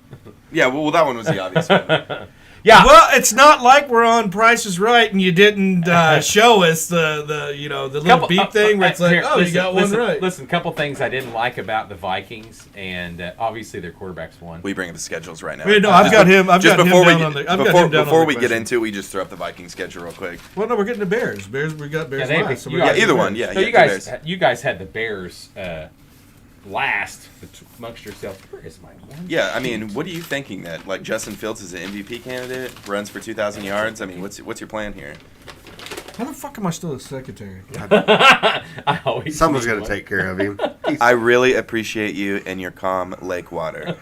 Yeah. Well, that one was the obvious one. Yeah. Well, it's not like we're on Price is Right and you didn't show us the little beep thing where it's like, here, you got one right. Listen, couple things I didn't like about the Vikings, and obviously their quarterback's won. We bring up the schedules right now. Wait, no, I've got him. I've got him down on the. I've got him down before on we the get question. into it, we just throw up the Viking schedule real quick. Well, no, we're getting the Bears. We got Bears last. So either one. Yeah. So yeah, you guys had the Bears last amongst yourselves. Where is my one? Yeah, I mean, what are you thinking that like Justin Fields is an MVP candidate, runs for 2,000 yards? I mean, what's your plan here? How the fuck am I still a secretary? I always Someone's need going one. to take care of him. I really appreciate you and your calm lake water.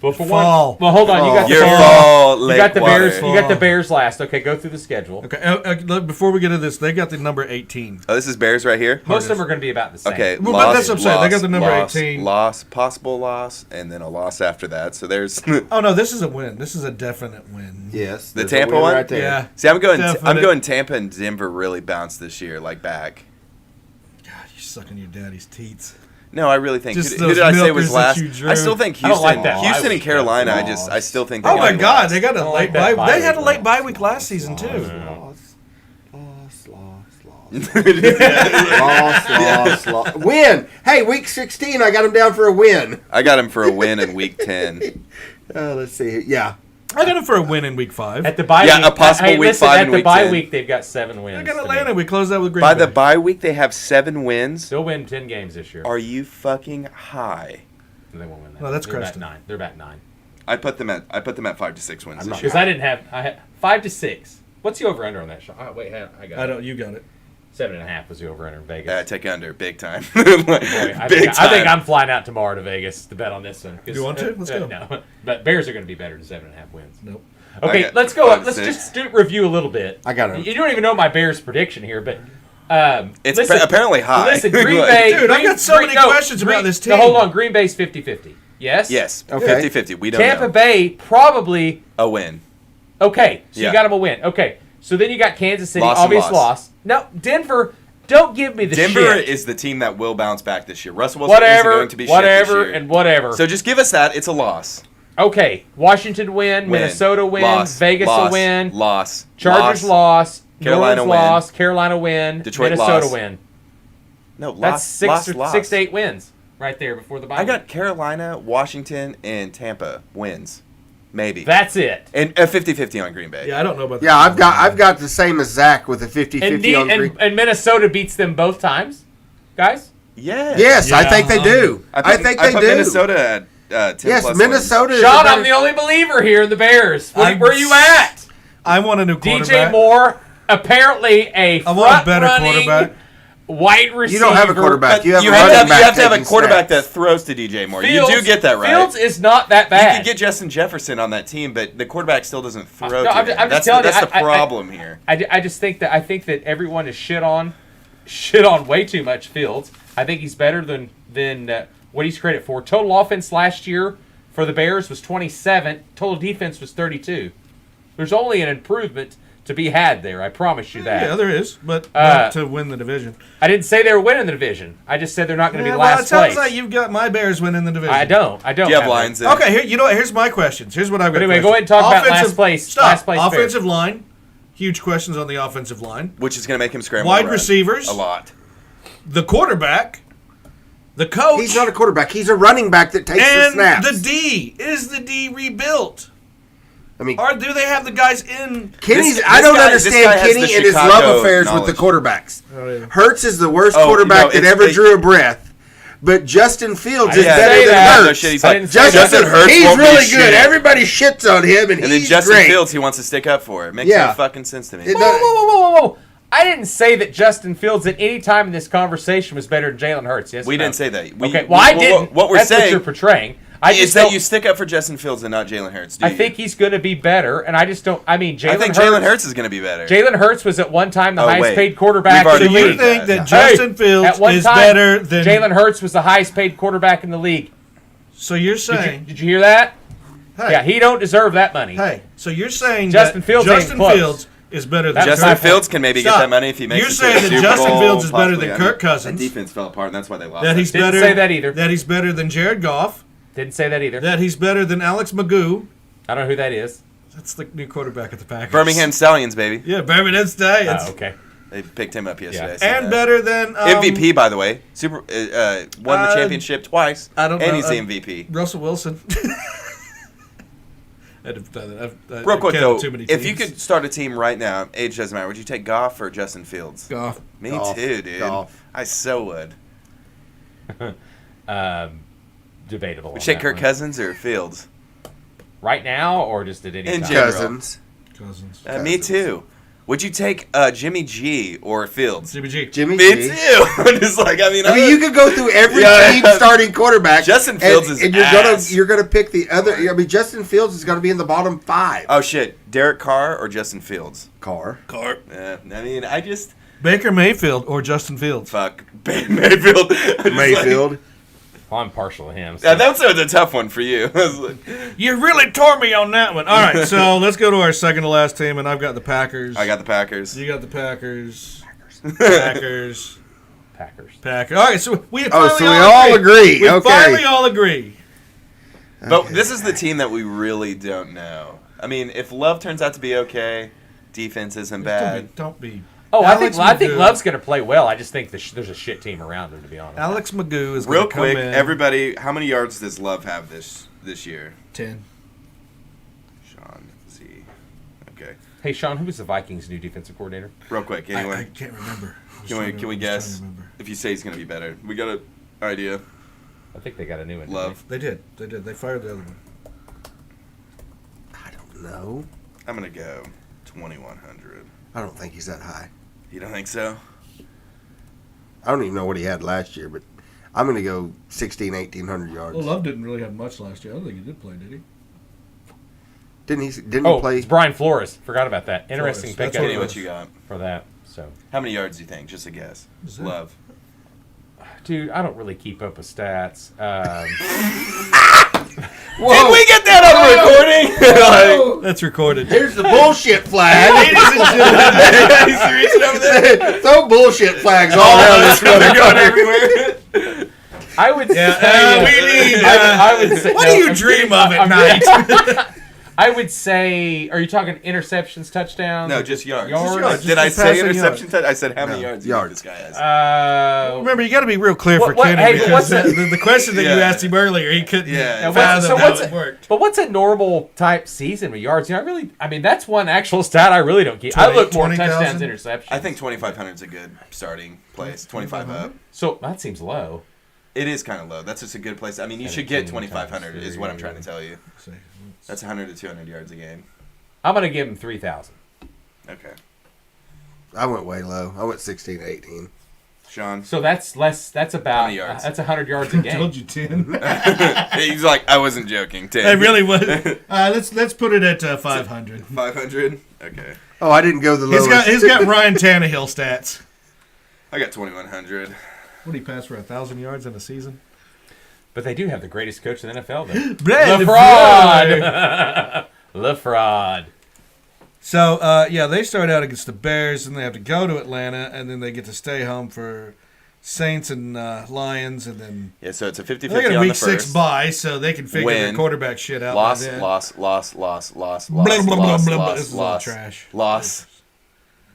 Well, for Fall. one, well, hold on. You got Your the Bears. fall You lake got the water. Bears. You got the Bears last. Okay, go through the schedule. Okay, before we get into this, they got the number 18. Oh, this is Bears right here. Most of them are going to be about the same. Okay, Well, but that's what I'm saying. They got the number 18. Possible loss, and then a loss after that. So there's Oh no, this is a win. This is a definite win. Yes. The there's a Tampa win one? right there. Yeah. See, I'm going Definite. Tampa and Denver really bounced this year, like back. God, you're sucking your daddy's teats. No, I really think. Just Who those did I say milkers was that last? you drew. I still think I don't Houston. like that Houston bye and week. Carolina. Loss. I still think. Oh my got God, last. they got a don't late like that bye. bye They had a week late bye week last season too. Loss. Win. Hey, week 16, I got him down for a win. I got him for a win in week 10. Let's see. Yeah. I got him for a win in week 5. At the bye Yeah, week, a possible hey, week listen, 5 at and the week bye 10. week, they've got 7 wins. I got to me. Atlanta. We closed out with Green By Bay. the bye week, they have 7 wins. They'll win 10 games this year. Are you fucking high? They won't win that. No, that's They're Creston. about 9. They're about 9. I put them at 5 to 6 wins I'm this not year. Because I had 5 to 6. What's the over under on that shot? Oh, wait, I got I it. don't. You got it. 7.5 was the over under in Vegas. Take under big time. Boy, I Big think time. I'm flying out tomorrow to Vegas to bet on this one. 'Cause, You want to? Let's go. No, but Bears are going to be better than 7.5 wins. Nope. Okay, got let's go. 5 to Let's 6. just review a little bit. I got it. You don't even know my Bears prediction here, but It's listen, apparently high. Listen, Green Bay. Dude, I've got so many questions about this team. Hold on, Green Bay's 50-50. Yes. Yes, Okay. 50-50. We don't Tampa know. Bay probably A win. okay. So Yeah. you got them a win. Okay. So then you got Kansas City, Loss and obvious loss. loss. No, Denver. Don't give me the Denver shit. is the team that will bounce back this year. Russell Wilson isn't Whatever, going to be shit this year. and whatever. So just give us that. It's a loss. Okay, Washington win, Minnesota win, Loss. Vegas Loss. will win, Loss. Chargers Loss. loss, Carolina New Orleans win. loss, Carolina win, Detroit Minnesota loss. win. No, loss. That's 6 loss, or loss. 6 to 8 wins right there before the bye. I got Carolina, Washington, and Tampa wins. Maybe. That's it. And a 50-50 on Green Bay. Yeah, I don't know about that. Yeah, I've got the same as Zach with a 50-50 on Green. And Minnesota beats them both times, guys. Yes. Yes, I Yeah. think they do. I think they put do. Minnesota at 10 Yes, plus Minnesota. Sean, I'm the only believer here in the Bears. Where are you at? I want a new quarterback. DJ Moore, apparently a I want a better front-running quarterback. wide receiver. You don't have a quarterback. But You have you a have running to back have a taking quarterback snaps. that throws to DJ Moore. Fields, You do get that right. Fields is not that You bad. could get Justin Jefferson on that team, but the quarterback still doesn't throw No, to I'm him. just That's telling the, you, that's the problem here. I just think that everyone is shit on way too much Fields. I think he's better than what he's credit for. Total offense last year for the Bears was 27. Total defense was 32. There's only an improvement to be had there. I promise you that. Yeah, there is, but not to win the division. I didn't say they were winning the division. I just said they're not going to be Well, last it sounds place. like you've got my Bears winning the division. I don't. Do you have them. lines in? Okay, here's my questions. Here's what I've got. Anyway, questions. go ahead and talk about last place. Stop. Last place Bears. Offensive line. Huge questions on the offensive line. Which is going to make him scramble Wide around receivers. a lot. The quarterback. The coach. He's not a quarterback. He's a running back that takes the and snaps. the D. Is the D rebuilt? I mean, Or do they have the guys in? Kenny's. This I don't guy- this understand guy has Kenny the and his Chicago love affairs knowledge. with the quarterbacks. Oh, yeah. Hurts is the worst Oh, quarterback that it's ever the- drew a breath. But Justin Fields I is didn't better say than that. No Hurts. shit, he's I like, didn't say Justin that. Hurts he's won't be really shit. good. Everybody shits on him, and And then he's Justin great. Fields, he wants to stick up for it. Makes Yeah. no fucking sense to me. It Whoa, whoa, whoa, whoa, whoa, whoa. I didn't say that Justin Fields at any time in this conversation was better than Jalen Hurts. Yes, We or no? didn't say that. Okay, well, I didn't. What we're That's what saying you're portraying. I is just that don't- you stick up for Justin Fields and not Jalen Hurts. I think he's going to be better, and I just don't. I mean, I think Jalen Hurts is going to be better. Jalen Hurts was at one time the Oh, highest wait. paid quarterback We've in the already league. You think that Yeah. Justin Fields at one is time, better than Jalen Hurts was the highest paid quarterback in the league. So you're saying, Did you hear that? hey, Yeah, he don't deserve that money. hey. So you're saying Justin that Fields ain't Justin close. Fields is better than That's Justin my Kirk. Fields can maybe Stop. get that money if he makes You're it to saying the that Super Justin Bowl, Fields is better possibly. than I mean, Kirk Cousins. That defense fell apart, and that's why they lost. That he's Didn't better. say that either. That he's better than Jared Goff. Didn't say that either. That he's better than Alex Magoo. I don't know who that is. That's the new quarterback at the Packers. Birmingham Stallions, baby. Yeah, Birmingham Stallions. Oh, okay. They picked him up yesterday. Yeah. I see And that. better than MVP, by the way. Won the championship twice. I don't and know. he's the MVP. Russell Wilson. I've Real quick counted though, too many if you teams. could start a team right now, age doesn't matter. Would you take Goff or Justin Fields? Goff. Me Goff. too, dude. Goff. I so would. Debatable. Would on you take that Kirk one. Cousins or Fields? Right now, or just at any In time? general. Cousins. Cousins. Me too. Would you take Jimmy G or Fields? Jimmy G. Jimmy Me G. too. I'm just like, I mean, You could go through every Yeah. team starting quarterback. Justin Fields is and ass. you're gonna pick the other. I mean, Justin Fields is gonna be in the bottom 5. Oh shit, Derek Carr or Justin Fields? Carr. I mean, I just Baker Mayfield or Justin Fields. fuck Mayfield. I'm just Mayfield. Well, I'm partial to him. So. Like, that was a tough one for you. I was like, You really tore me on that one. All right, so let's go to our second to last team, and I've got the Packers. I got the Packers. You got the Packers. Packers. Packers. All right, so we Oh, finally so we all agree. We Okay. finally all agree. But this is the team that we really don't know. I mean, if Love turns out to be okay, defense isn't bad. Don't be. Oh, I Alex think Magoo. Love's going to play well. I just think there's a shit team around him, to be honest. Alex Magoo is Real going to come quick, in. everybody, how many yards does Love have this year? 10. Sean Z. Okay. Hey, Sean, who was the Vikings' new defensive coordinator? Real quick, I anyone? can't remember. I was Can we trying to guess remember. if you say he's going to be better? We got an idea. I think they got a new one. didn't Love. They did. They fired the other one. I don't know. I'm going to go 2,100. I don't think he's that high. You don't think so? I don't even know what he had last year, but I'm going to go 1,800 yards. Well, Love didn't really have much last year. I don't think he did play, did he? Didn't he Oh, play? it's Brian Flores. Forgot about that. Interesting Flores. That's pickup what Kenny, it what was. you got? for that. So, How many yards do you think? Just a guess. Is it? Love. dude, I don't really keep up with stats. Did we get that on recording? That's recorded. Here's the bullshit flag. Ladies and gentlemen, He's reaching over there. Throw bullshit flags all around this They're going motherfucker. everywhere. I would say. we need. I would say. What no, do you I'm dream kidding. of at I'm night? I would say. Are you talking interceptions, touchdowns? No, just yards. yards. Did I Just say passing interception? yards. I said how many No, yards? You think yards. this guy has. Remember, you got to be real clear for What- Kenny hey, because what's that- the question that you Yeah. asked him earlier, he couldn't Yeah. fathom So how what's it it- worked. But what's a normal type season with yards? You know, I mean, that's one actual stat I really don't keep. I 20 look more 20,000? touchdowns, interceptions. I think 2,500 is a good starting place. 25 up. so. That seems low. It is kind of low. That's just a good place. I mean, you should get 17 2,500 times is what I'm trying to tell you. See, That's 100 to 200 yards a game. I'm gonna give him 3,000. Okay. I went way low. I went 16 to 18. Sean? So that's less. That's about. many yards? That's 100 yards a I game. told you 10. He's like, I wasn't joking. 10. It really was. Let's put it at 500. 500? Okay. Oh, I didn't go the lowest. He's got Ryan Tannehill stats. I got 2,100. What did he pass for 1,000 yards in a season? But they do have the greatest coach in the NFL. Though. Brad The LeFraud. fraud. The fraud. So, they start out against the Bears, and they have to go to Atlanta, and then they get to stay home for Saints and Lions, and then Yeah, so it's a 50-50 they got a on the week 6 first. bye, so they can figure their Win. quarterback shit out. Loss, by then. loss, loss, loss, loss, Blah, loss, blah, blah, loss, blah, blah. loss, This is all loss, trash. loss.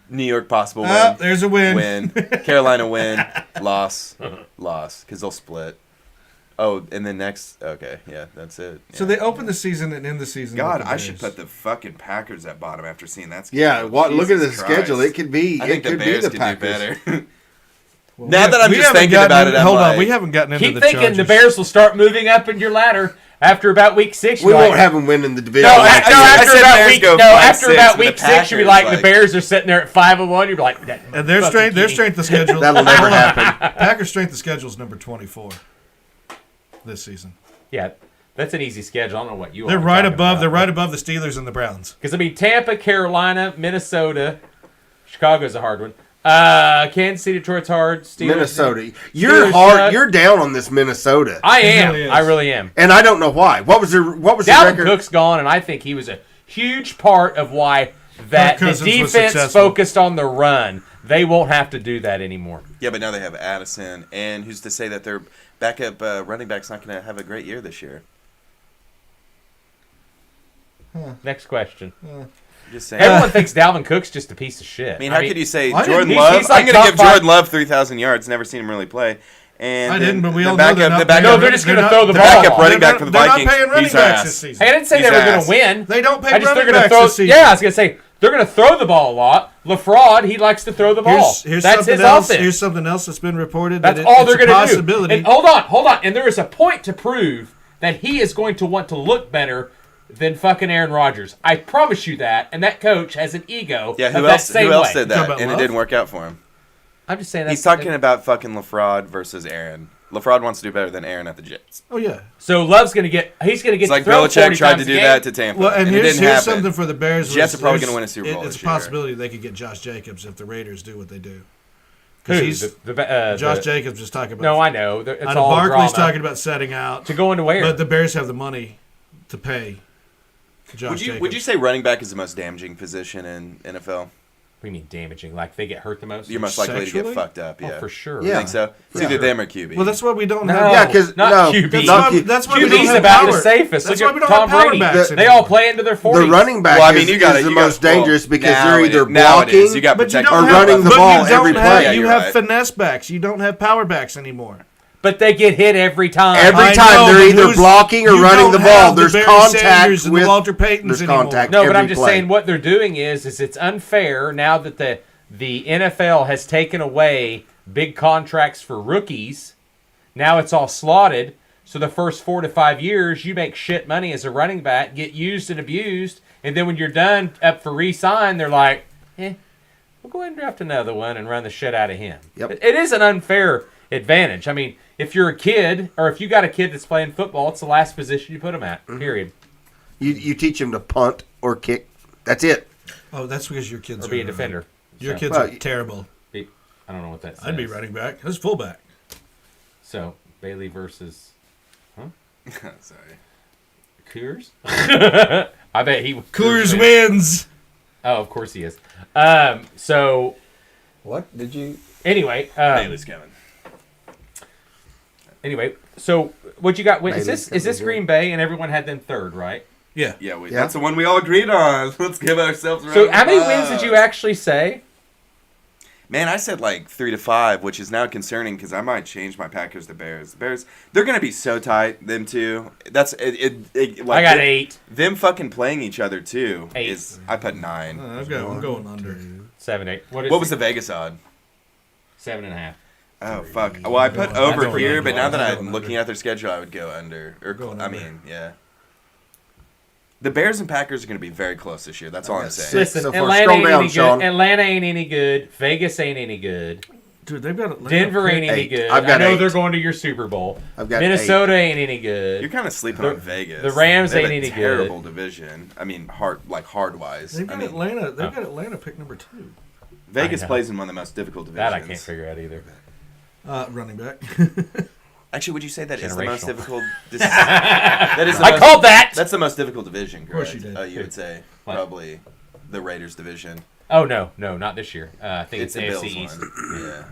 New York possible win. There's a win. Win. Carolina win. Loss. Because they'll split. Oh, and then next. Okay, yeah, that's it. Yeah. So they open the season and end the season. God, with the I should Bears. put the fucking Packers at bottom after seeing that schedule. Yeah, look at the Jesus schedule. Christ. It could be. I think it the could Bears be the could Packers. do better. Well, Now that I'm just haven't thinking gotten about in- it, I'm hold on, like- we haven't gotten into Keep the thinking Chargers. the Bears will start moving up in your ladder after about week 6. We You're won't like, have them winning the division. No, I after said about Bears week go no, 5-6, after about but the week 6, you'll be Packers, like, like- the Bears are sitting there at 5-1. You'll be like, that And their fucking strength, their team. strength of schedule. That'll never happen. Packers' strength of schedule is number 24 this season. Yeah, that's an easy schedule. I don't know what you. They're right above. They're right above the Steelers and the Browns. Because I mean, Tampa, Carolina, Minnesota, Chicago's a hard one. Kansas City, Detroit's hard. Steelers, Minnesota. You're Steelers hard. suck. You're down on this Minnesota. I It am. really is. I really am. And I don't know why. What was the Dalvin record? Cook's gone, and I think he was a huge part of why that Kirk the Cousins was defense successful. focused on the run. They won't have to do that anymore. Yeah, but now they have Addison, and who's to say that their backup running back's not going to have a great year this year? Next question. Just saying. Everyone thinks Dalvin Cook's just a piece of shit. I mean, how could you say I didn't- Jordan he's- Love? he's like I'm going top to give five. Jordan Love 3,000 yards. Never seen him really play. And I then didn't, but we the all know they're backup, not the paying- backup, No, they're just gonna not- throw the the ball. backup running They're back for the not Vikings. paying running He's backs ass. this season. Hey, I didn't say He's they were going ass. to win. They don't pay I just they're running going to backs throw. this season. Yeah, I was going to say they're going to throw the ball a lot. LaFraud, he likes to throw the ball. Here's That's something his else. offense. Here's something else that's been reported. That's that all it's they're a going to do. possibility. And hold on. And there is a point to prove that he is going to want to look better than fucking Aaron Rodgers. I promise you that. And that coach has an ego. Yeah, of who that else? same Who else way. did You talking that? about And it Love? didn't work out for him. I'm just saying. He's talking about fucking LaFraud versus Aaron. LaFraud wants to do better than Aaron at the Jets. Oh yeah. So Love's going to get. He's going to get. It's like to throw Belichick 40 tried to times do a game. that to Tampa, Well, and it here's didn't happen. something for the Bears. Jets was- are probably there's- gonna win a Super Bowl It's a this year. possibility they could get Josh Jacobs if the Raiders do what they do. Who? Because Josh The- Jacobs is talking about. No, I know. It's I know all Barkley's drama. talking about setting out, To go into where? but the Bears have the money to pay Josh Jacobs. Would you say running back is the most damaging position in NFL? What do you mean damaging? Like they get hurt the most? You're most likely to Sexually? get fucked up. Yeah, Oh, for sure. You Yeah. think so? It's Yeah. either them or QB. Well, that's why we don't No. have. Yeah, because Not no, QB. That's not why, Q- that's why we don't QB's have about power. the safest. That's Look why at we don't Tom have power Brady. backs They anymore. all play into their 40s. the running back Well, I mean, is, you got is the most dangerous because now they're it either is. Now it blocking is. You got But you protect don't or have, running the but ball you don't every have, play. Yeah, you you're have right. finesse backs. You don't have power backs anymore. But they get hit every time. Every I time know, they're but either who's- blocking or you running don't the ball. have the There's Barry contact Sanders and the with Walter Paytons there's anymore. contact. No, but I'm every just play. saying what they're doing is it's unfair now that the NFL has taken away big contracts for rookies. Now it's all slotted. So the first 4 to 5 years, you make shit money as a running back, get used and abused, and then when you're done up for re-sign, they're like, we'll go ahead and draft another one and run the shit out of him. Yep. It is an unfair advantage. I mean, if you're a kid, or if you got a kid that's playing football, it's the last position you put them at, period. You teach them to punt or kick. That's it. Oh, that's because your kids Or are be a defender. Your So, kids Well, are terrible. I don't know what that says. I'd be running back. That's fullback. So, Bailey versus Sorry. Coors? I bet he... Coors wins. Oh, of course he is. So, What did you? anyway... Bailey's coming. Anyway, so what you got? Wait, is Bailey's this coming Green Bay and everyone had them third, right? Yeah. Yeah, Yeah. that's the one we all agreed on. Let's give ourselves a round So of how many applause. wins did you actually say? Man, I said like 3 to 5, which is now concerning because I might change my Packers to Bears. The Bears, they're gonna be so tight. Them two. That's it. Like, I got 8, Them fucking playing each other too 8. is. I put 9. I'm going under. 7, 8. What was the Vegas odd? 7.5. Oh fuck! Well, I put going- over I'm going here, under. but now that I'm I'm going looking under. at their schedule, I would go under. Or going I under. mean, yeah. The Bears and Packers are going to be very close this year. That's all I'm got saying. six. Listen, So far. Atlanta Scroll ain't down, any Sean. good. Atlanta ain't any good. Vegas ain't any good. Dude, they've got Atlanta Denver ain't picked- any 8. good. I've got I know 8. they're going to your Super Bowl. I've got Minnesota ain't any good. You're kind of sleeping The- on Vegas. the Rams They have ain't a any good. terrible division. I mean, hard wise. They've I got mean, Atlanta. They've got Atlanta pick number 2. Vegas I know. plays in one of the most difficult divisions. That I can't figure out either. Running back. Actually, would you say that is the most Generational. difficult? That is the I most, called that. That's the most difficult division, correct? course you did. You would say What? probably the Raiders division. Oh no, not this year. I think it's the AFC Bills East. one. Yeah.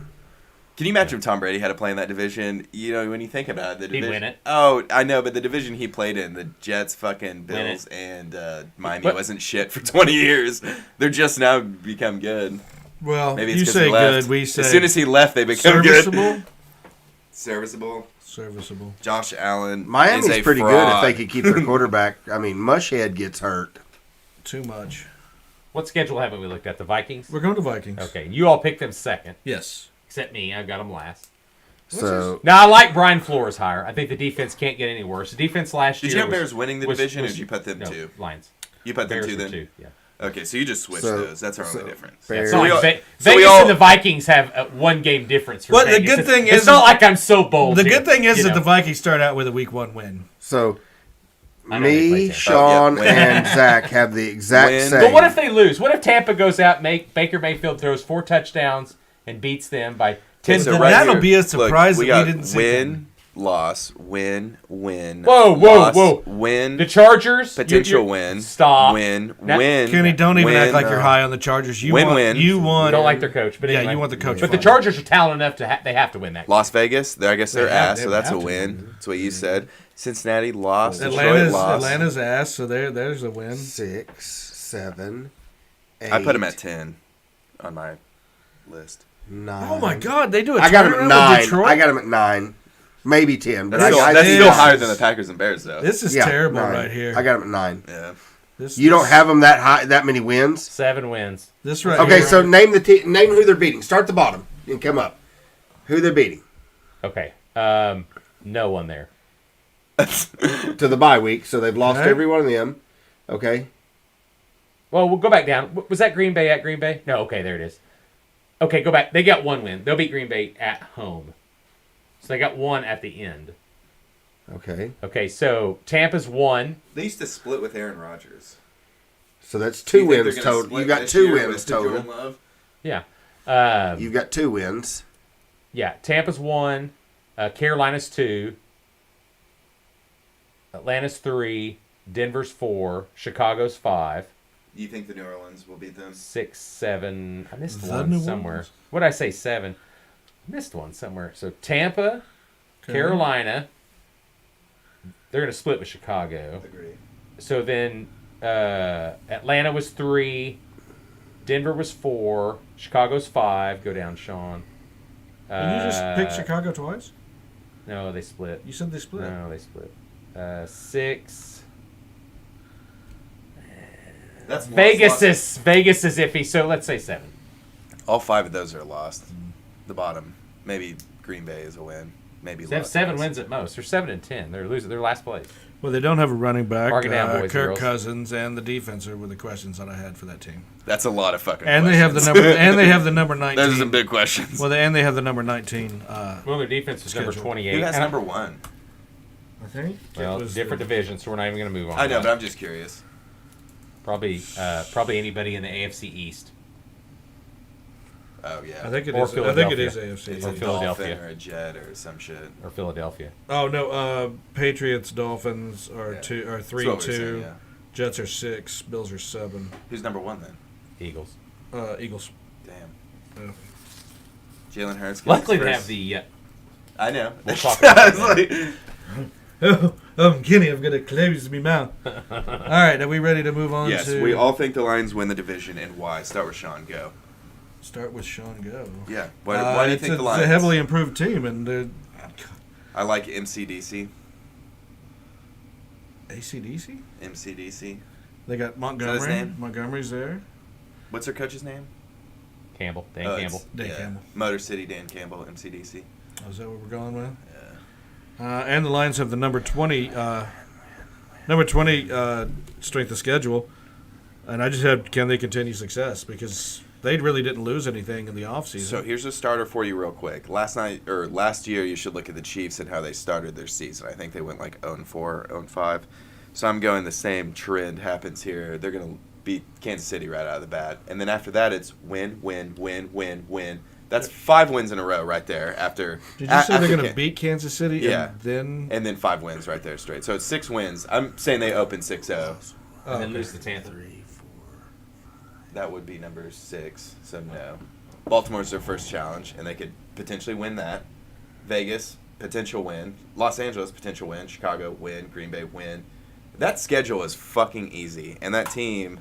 Can you imagine if Tom Brady had to play in that division? You know, when you think about it, the He'd division. win it. Oh, I know, but the division he played in, the Jets, fucking Win it. Bills, and Miami What? wasn't shit for 20 years. They're just now become good. Well, Maybe it's you 'cause say he left. good. We say As soon as he left, they become serviceable. good. Serviceable. Serviceable. Josh Allen. Miami's is a pretty fraud. good if they could keep their quarterback. I mean, Mushhead gets hurt. Too much. What schedule haven't we looked at? The Vikings? We're going to Vikings. Okay, you all picked them second, Yes. except me. I've got them last. So Now, I like Brian Flores higher. I think the defense can't get any worse. The defense last Did year you have was- Bears winning the was- division, was- or did you put them no, two? Lions. You put them Bears two were then? two, yeah. Okay, so you just switched So- those. That's our only difference. Yeah, Bears- it's not we like all- Vegas we all- and the Vikings have a one-game difference. For Well, the Vegas. good thing it's is- not like I'm so bold. The here, good thing is you that know. the Vikings start out with a Week 1 win. So, I know they play me, Tampa. Sean, Oh, yeah. and Zach have the exact Win. same. But what if they lose? What if Tampa goes out, Baker Mayfield throws 4 touchdowns and beats them by 10 So Then right that'll here, be a surprise look, that we got didn't see win, loss, win, win. Whoa, loss, whoa. Win, The Chargers potential you're- win. Stop. Win, Now- win. Kenny, don't even win, act like you're high on the Chargers. You Win, want, win. You want. Don't like their coach, but Yeah, anyway. you want the coach. But the fired. Chargers are talented enough to they have to win that. Las Vegas, I guess they're They have- ass, they so that's a have to win. win. That's what you said. Cincinnati lost. Detroit Atlanta's lost. Atlanta's ass, so there's a win. 6, 7, 8. I put them at 10 on my list. 9. Oh my God, they do a I got them at turnaround with 9. Detroit? I got them at 9, maybe 10. But That's, I, that's I, still yeah. higher than the Packers and Bears, though. This is yeah, terrible 9. right here. I got them at 9. Yeah. You don't have them that high, that many wins. 7 wins. this right Okay, here. so name name who they're beating. Start at the bottom and come up. Who they're beating Okay. No one there. to the bye week. So they've lost Okay. every one of them. Okay. Well, we'll go back down. Was that Green Bay at Green Bay? No, okay, there it is. Okay, go back. They got 1 win. They'll beat Green Bay at home. So they got 1 at the end. Okay. Okay, so Tampa's 1. They used to split with Aaron Rodgers. So that's Do 2 you think wins they're gonna total. split You got this 2 year wins with Jordan total. Love? Yeah. You've got 2 wins. Yeah, Tampa's 1. Carolina's 2. Atlanta's 3. Denver's 4. Chicago's 5. You think the New Orleans will beat them? 6, 7. I missed The one New somewhere. Orleans? What did I say? 7. I missed one somewhere. So Tampa, Okay. Carolina. They're going to split with Chicago. Agree. So then Atlanta was 3. Denver was 4. Chicago's 5. Go down, Sean. Did you just pick Chicago twice? No, they split. You said they split. No, they split. 6. That's Vegas is iffy, so let's say 7. All 5 of those are lost. The bottom. Maybe Green Bay is a win. Maybe They have Las 7 Vegas. wins at most. They're 7 and 10. They're losing. They're last place. Well, they don't have a running back. Mark it down, boys and Kirk girls. Cousins and the defense were the questions that I had for that team. That's a lot of fucking And questions. they have the number. And they have the number 19. Those are some big questions. Well, and they have the number 19. Well, their defense is number Schedule. 28. Who has And I- number 1? I think. Well, different division, so we're not even going to move on. I know, but I'm just curious. Probably anybody in the AFC East. Oh, yeah. I think it Or is. I think it is Philadelphia. AFC. It's Or a Philadelphia. Dolphin or a Jet or some shit. Or Philadelphia. Oh no, Patriots, Dolphins are Yeah. 2 or That's 3 what we 2. were saying, yeah. Jets are 6. Bills are 7. Who's number 1 then? Eagles. Eagles. Damn. Yeah. Jalen Hurts. gets Luckily, his they first- have the. I know. We'll talk about I was that. like- Kenny, I'm gonna close me mouth. All right, are we ready to move on? yes, to we all think the Lions win the division, and why? Start with Sean. Go. start with Sean Go. Yeah. Why do you think the Lions? It's a heavily improved team, and they're I like MCDC. ACDC. MCDC. They got Is that his Montgomery. name? Montgomery's there. What's their coach's name? Campbell. Dan Oh, Campbell. Dan Campbell. Motor City Dan Campbell, MCDC. Oh, is that what we're going with? Yeah. And the Lions have the number 20 strength of schedule. And I just had, can they continue success? Because they really didn't lose anything in the offseason. So here's a starter for you real quick. Last year, you should look at the Chiefs and how they started their season. I think they went like 0-4, 0-5. So I'm going the same trend happens here. They're going to beat Kansas City right out of the bat. And then after that, it's win, win, win, win, win. That's 5 wins in a row right there. After Did you say after they're going to Kan- beat Kansas City? Yeah. And then 5 wins right there straight. So it's 6 wins. I'm saying they open 6-0. And then lose the 10th. That would be number 6. So no. Baltimore's their first challenge, and they could potentially win that. Vegas, potential win. Los Angeles, potential win. Chicago, win. Green Bay, win. That schedule is fucking easy, and that team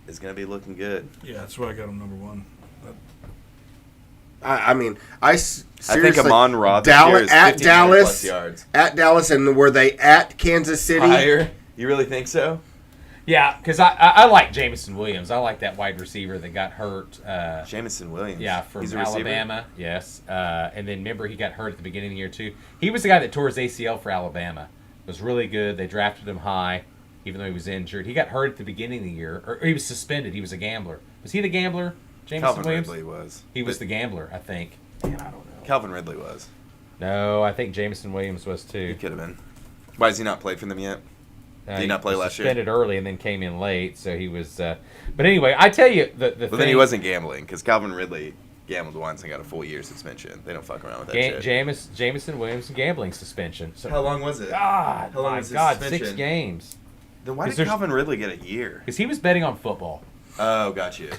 is going to be looking good. Yeah, that's why I got them number 1. I mean, I seriously, think Amon Ra this year is 1,500 plus yards. At Dallas, and were they at Kansas City? Higher? You really think so? Yeah, because I like Jamison Williams. I like that wide receiver that got hurt. Jamison Williams. Yeah, from He's a receiver? Alabama. Yes. And then remember he got hurt at the beginning of the year too. He was the guy that tore his ACL for Alabama. Was really good. They drafted him high, even though he was injured. He got hurt at the beginning of the year, or he was suspended. He was a gambler. Was he the gambler? Jamison Calvin Williams. Ridley was. He was the gambler, I think. Man, I don't know. Calvin Ridley was. No, I think Jamison Williams was too. He could have been. Why has he not played for them yet? Did he not play last year? Suspended early and then came in late, so he was. But anyway, I tell you the thing. Then he wasn't gambling because Calvin Ridley gambled once and got a full year suspension. They don't fuck around with that shit. Jamison Williams gambling suspension. So, How long was it? God, How long my was his God, suspension? 6 games. Then why 'Cause did there's- Calvin Ridley get a year? Because he was betting on football. Oh, got you.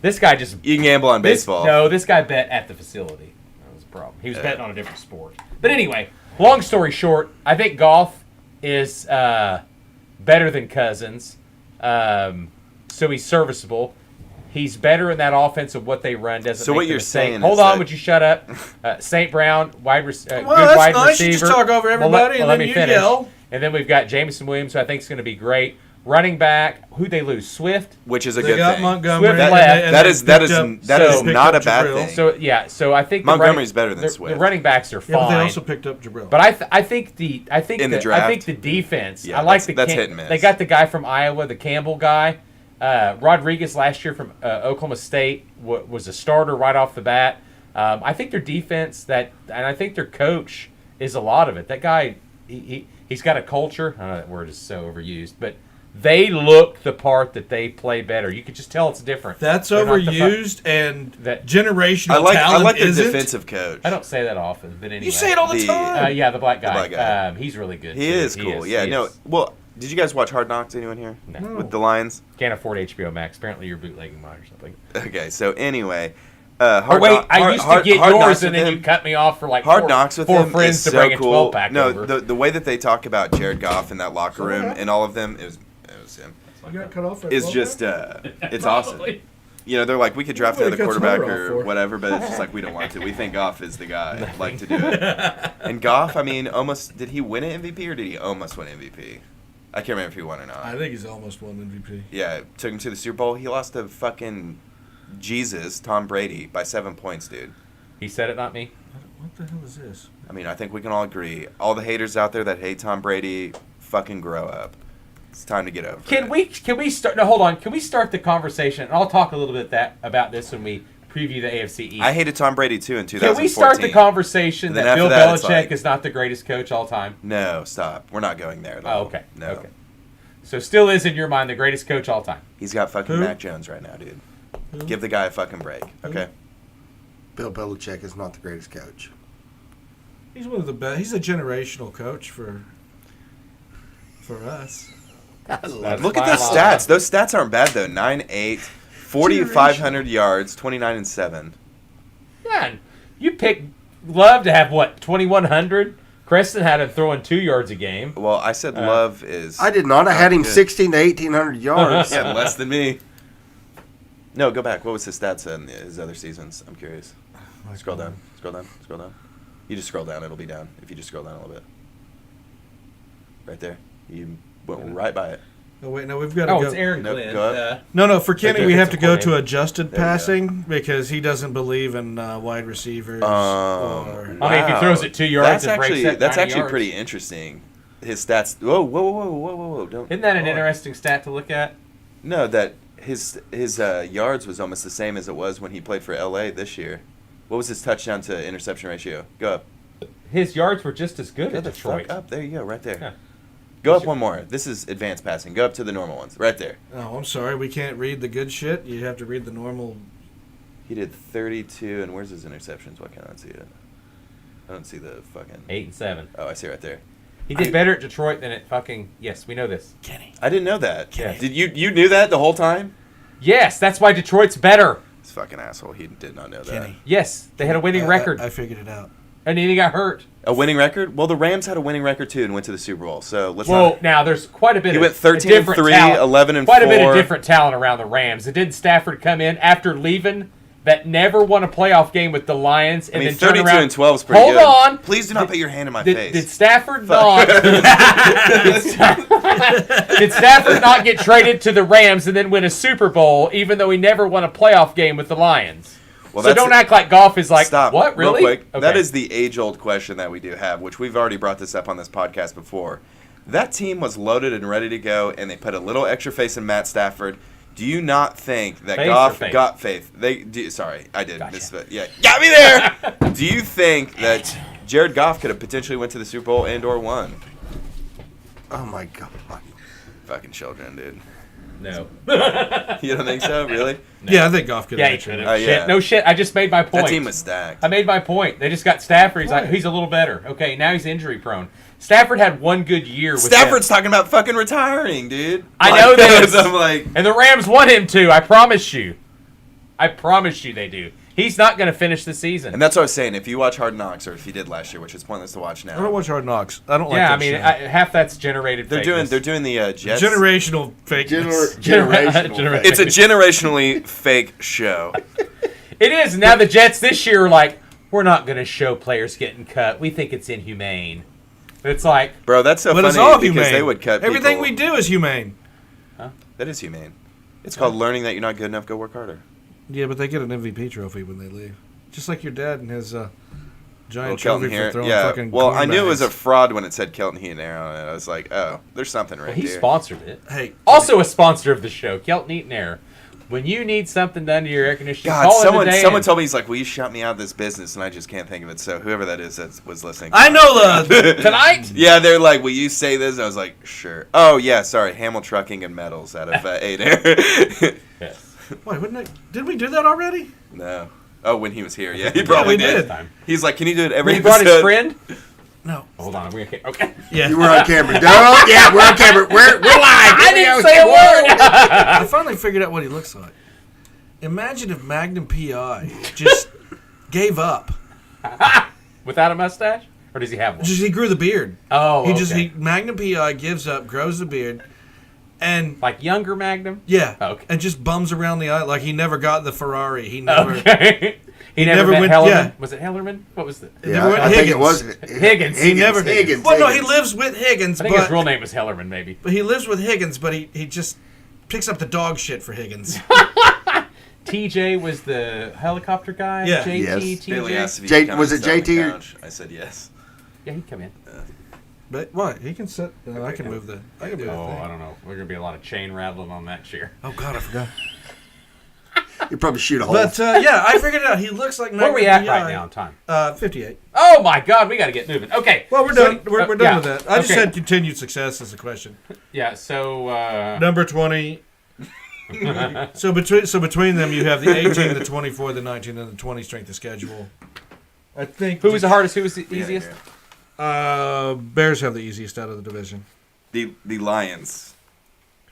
This guy just. You can gamble on baseball. This guy bet at the facility. That was a problem. He was betting on a different sport. But anyway, long story short, I think Goff is better than Cousins. So he's serviceable. He's better in that offense of what they run. Doesn't So make what the you're mistake. saying Hold is on, that- would you shut up? St. Brown, good that's wide nice. You receiver. just talk over everybody and let then me you finish. yell. And then we've got Jamison Williams, who I think is going to be great. Running back, who'd they lose? Swift. Which is a They good got thing. Montgomery. Swift and left. they- and That they is that picked is up- that so- is picked not up a bad Jabril. thing. So I think Montgomery's better than the Swift. running backs are Yeah, but fine. they also picked up Jabril. But I think the In the draft? defense. Yeah, I like that's hit and miss. They got the guy from Iowa, the Campbell guy, Rodriguez last year from Oklahoma State was a starter right off the bat. I think their defense and I think their coach is a lot of it. That guy, he's got a culture. I know that word is so overused, but they look the part that they play better. You could just tell it's different. That's They're not the overused and that- generational I talent like their isn't. defensive coach. I don't say that often, but anyway. You say it all the The- time. Yeah, the black guy. black guy. He's really good. He too. is cool. Yeah, He no. is. Well, did you guys watch Hard Knocks? Anyone here? No. With the Lions? Can't afford HBO Max. Apparently, you're bootlegging mine or something. Okay, so anyway, I used to get yours, and then you cut me off for like Hard Knocks with four him friends is to so bring a cool. 12-pack No, over. the way that they talk about Jared Goff in that locker room and all of them, it was him. You got cut off at It's 12? just it's awesome. You know, they're like, we could draft Nobody another cuts quarterback Hunter off or for. whatever, but it's just like we don't want to. We think Goff is the guy, like to do it. And Goff, I mean, did he win an MVP or did he almost win MVP? I can't remember if he won or not. I think he's almost won MVP. Yeah, took him to the Super Bowl. He lost to fucking Jesus, Tom Brady, by 7 points, dude. He said it, not me. What the hell is this? I mean, I think we can all agree. All the haters out there that hate Tom Brady, fucking grow up. It's time to get over it. Can we start? No, hold on. Can we start the conversation? And I'll talk a little bit about this when we preview the AFC East. I hated Tom Brady too in 2014. Can we start the conversation And then that Bill after that, it's Belichick like- is not the greatest coach all time? No, stop. We're not going there. Though. Oh, okay. No. Okay. So still is in your mind the greatest coach all time. He's got fucking Who? Mac Jones right now, dude. Give the guy a fucking break, okay? Bill Belichick is not the greatest coach. He's one of the best. He's a generational coach for us. That's Look at my those line. stats. Those stats aren't bad though. 9-8, 4,500 yards, 29-7. Yeah, and you pick Love to have what 2,100. Creston had him throwing 2 yards a game. Well, I said Love is. I did not. I had him good. 16 to 1,800 yards. Yeah, less than me. No, go back. What was his stats in his other seasons? I'm curious. Scroll down. Scroll down. Scroll down. You just scroll down. It'll be down. If you just scroll down a little bit. Right there. You went right by it. Oh wait, no, we've got to Oh, go. it's Aaron Nope, Glenn. go up. No, for Kenny, Okay, we it's have a to go to coordinator. adjusted There you go. passing because he doesn't believe in wide receivers. or, I mean, if he throws it 2 yards that's and breaks actually that 90 actually yards. pretty interesting. His stats. Whoa! Don't. Isn't that an hold on. interesting stat to look at? No, that his yards was almost the same as it was when he played for LA this year. What was his touchdown to interception ratio? Go up. His yards were just as good Go at the Detroit. fuck up. There you go. Right there. Yeah. Go up one more. This is advanced passing. Go up to the normal ones. Right there. Oh, I'm sorry, we can't read the good shit. You have to read the normal. He did 32, and where's his interceptions? Why can't I see it? I don't see the fucking. 8 and 7. Oh, I see it right there. He did better at Detroit than at fucking. Yes, we know this. Kenny. I didn't know that. Yes. Did you knew that the whole time? Yes, that's why Detroit's better. This fucking asshole. He did not know that. Kenny. Yes, they had a winning record, I figured it out. and then he got hurt. A winning record? Well, the Rams had a winning record too and went to the Super Bowl. So let's Well, not. now there's quite a bit. He of went 13 different and 3, talent. 11 and quite 4. a bit of different talent around the Rams. And didn't Stafford come in after leaving that never won a playoff game with the Lions, and I mean, then turn 32 around. and 12 is pretty Hold good. on. Please do not put your hand in my Did face. Stafford not? Did Stafford not get traded to the Rams and then win a Super Bowl, even though he never won a playoff game with the Lions? Well, so don't act like Goff is like, Stop. what, really? Real quick. Okay. That is the age-old question that we do have, which we've already brought this up on this podcast before. That team was loaded and ready to go, and they put a little extra faith in Matt Stafford. Do you not think that Faith Goff or faith? got faith? Sorry, I did. Gotcha. Yeah, got me there. Do you think that Jared Goff could have potentially went to the Super Bowl and/or won? Oh my god. Fucking children, dude. No. You don't think so? Really? Yeah, I think Goff could Yeah, have he actually. could Oh, have. yeah. No shit. I just made my point. That team was stacked. I made my point. They just got Stafford. He's a little better. Okay, now he's injury prone. Stafford had one good year with Stafford's them. talking about fucking retiring, dude. I know this. I'm like, And the Rams want him to. I promise you. I promise you they do. He's not going to finish the season. and that's what I was saying. If you watch Hard Knocks, or if you did last year, which is pointless to watch I don't now, watch Hard Knocks. I don't like yeah, I that mean, show. half that's generated. they're fakeness. doing the Jets. Generational fakeness. Generational. It's a generationally fake show. It is. Now the Jets this year are like, we're not going to show players getting cut. We think it's inhumane. But it's like, Bro, that's so But funny it's all because humane. they would cut Everything people. we do is humane. That is humane. It's called learning that you're not good enough. Go work harder. Yeah, but they get an MVP trophy when they leave. Just like your dad and his Little giant Kelton trophy for here. throwing Yeah. fucking Well, corn I knew it was a bags. fraud when it said Kelton Heat Air on it. I was like, oh, there's something right well, he there. sponsored it. Hey, Also a sponsor of the show, Kelton Eaton Air. When you need something done to your air conditioning, God, call someone in told me, he's like, will you shut me out of this business? And I just can't think of it. So whoever that is that was listening. I know the tonight. Yeah, they're like, will you say this? And I was like, sure. Oh, yeah, sorry. Hamel Trucking and Metals out of 8 Air. Yes. Wait, did we do that already? No. Oh, when he was here. Yeah, he probably we did. did. Time. He's like, can you do it every When he brought his episode?" friend. No. Hold on, okay. Yeah. You were on camera. No, yeah, we're on camera. We're live. I didn't say a word. I finally figured out what he looks like. Imagine if Magnum PI just gave up. Without a mustache, or does he have one? Just he grew the beard. Oh, Magnum PI gives up, grows the beard, and like younger Magnum. yeah, Okay. and just bums around the like he never got the Ferrari. He never. Okay. He never never met went- Hellerman. yeah. Was it Hellerman? What was it? Never Yeah, went I think Higgins. it was Higgins. He never. Higgins. Well, no, he Higgins. lives with Higgins, I think his but real name was Hellerman, maybe. he lives with Higgins, but he just picks up the dog shit for Higgins. TJ was the helicopter guy. Yeah. JT, Yes. TJ. Billy asked if he J- could come was and it sit on the JT or- couch. I said yes. Yeah, he'd come in. But what? He can sit. I can move the. I can move the Oh, thing. I don't know. We're gonna be a lot of chain rattling on that chair. Oh God, I forgot. You probably shoot a hole. But yeah, I figured it out. He looks like. Where are we at right now in time? 58. Oh my God, we got to get moving. Okay. Well, we're So- done. We're done yeah. with that. I just Okay. said continued success as a question. Yeah. So. Number 20. So between them, you have the 18, the 24, the 19, and the 20 strength of schedule. I think. Who was the hardest? Who was the easiest? Bears have the easiest out of the division. The Lions,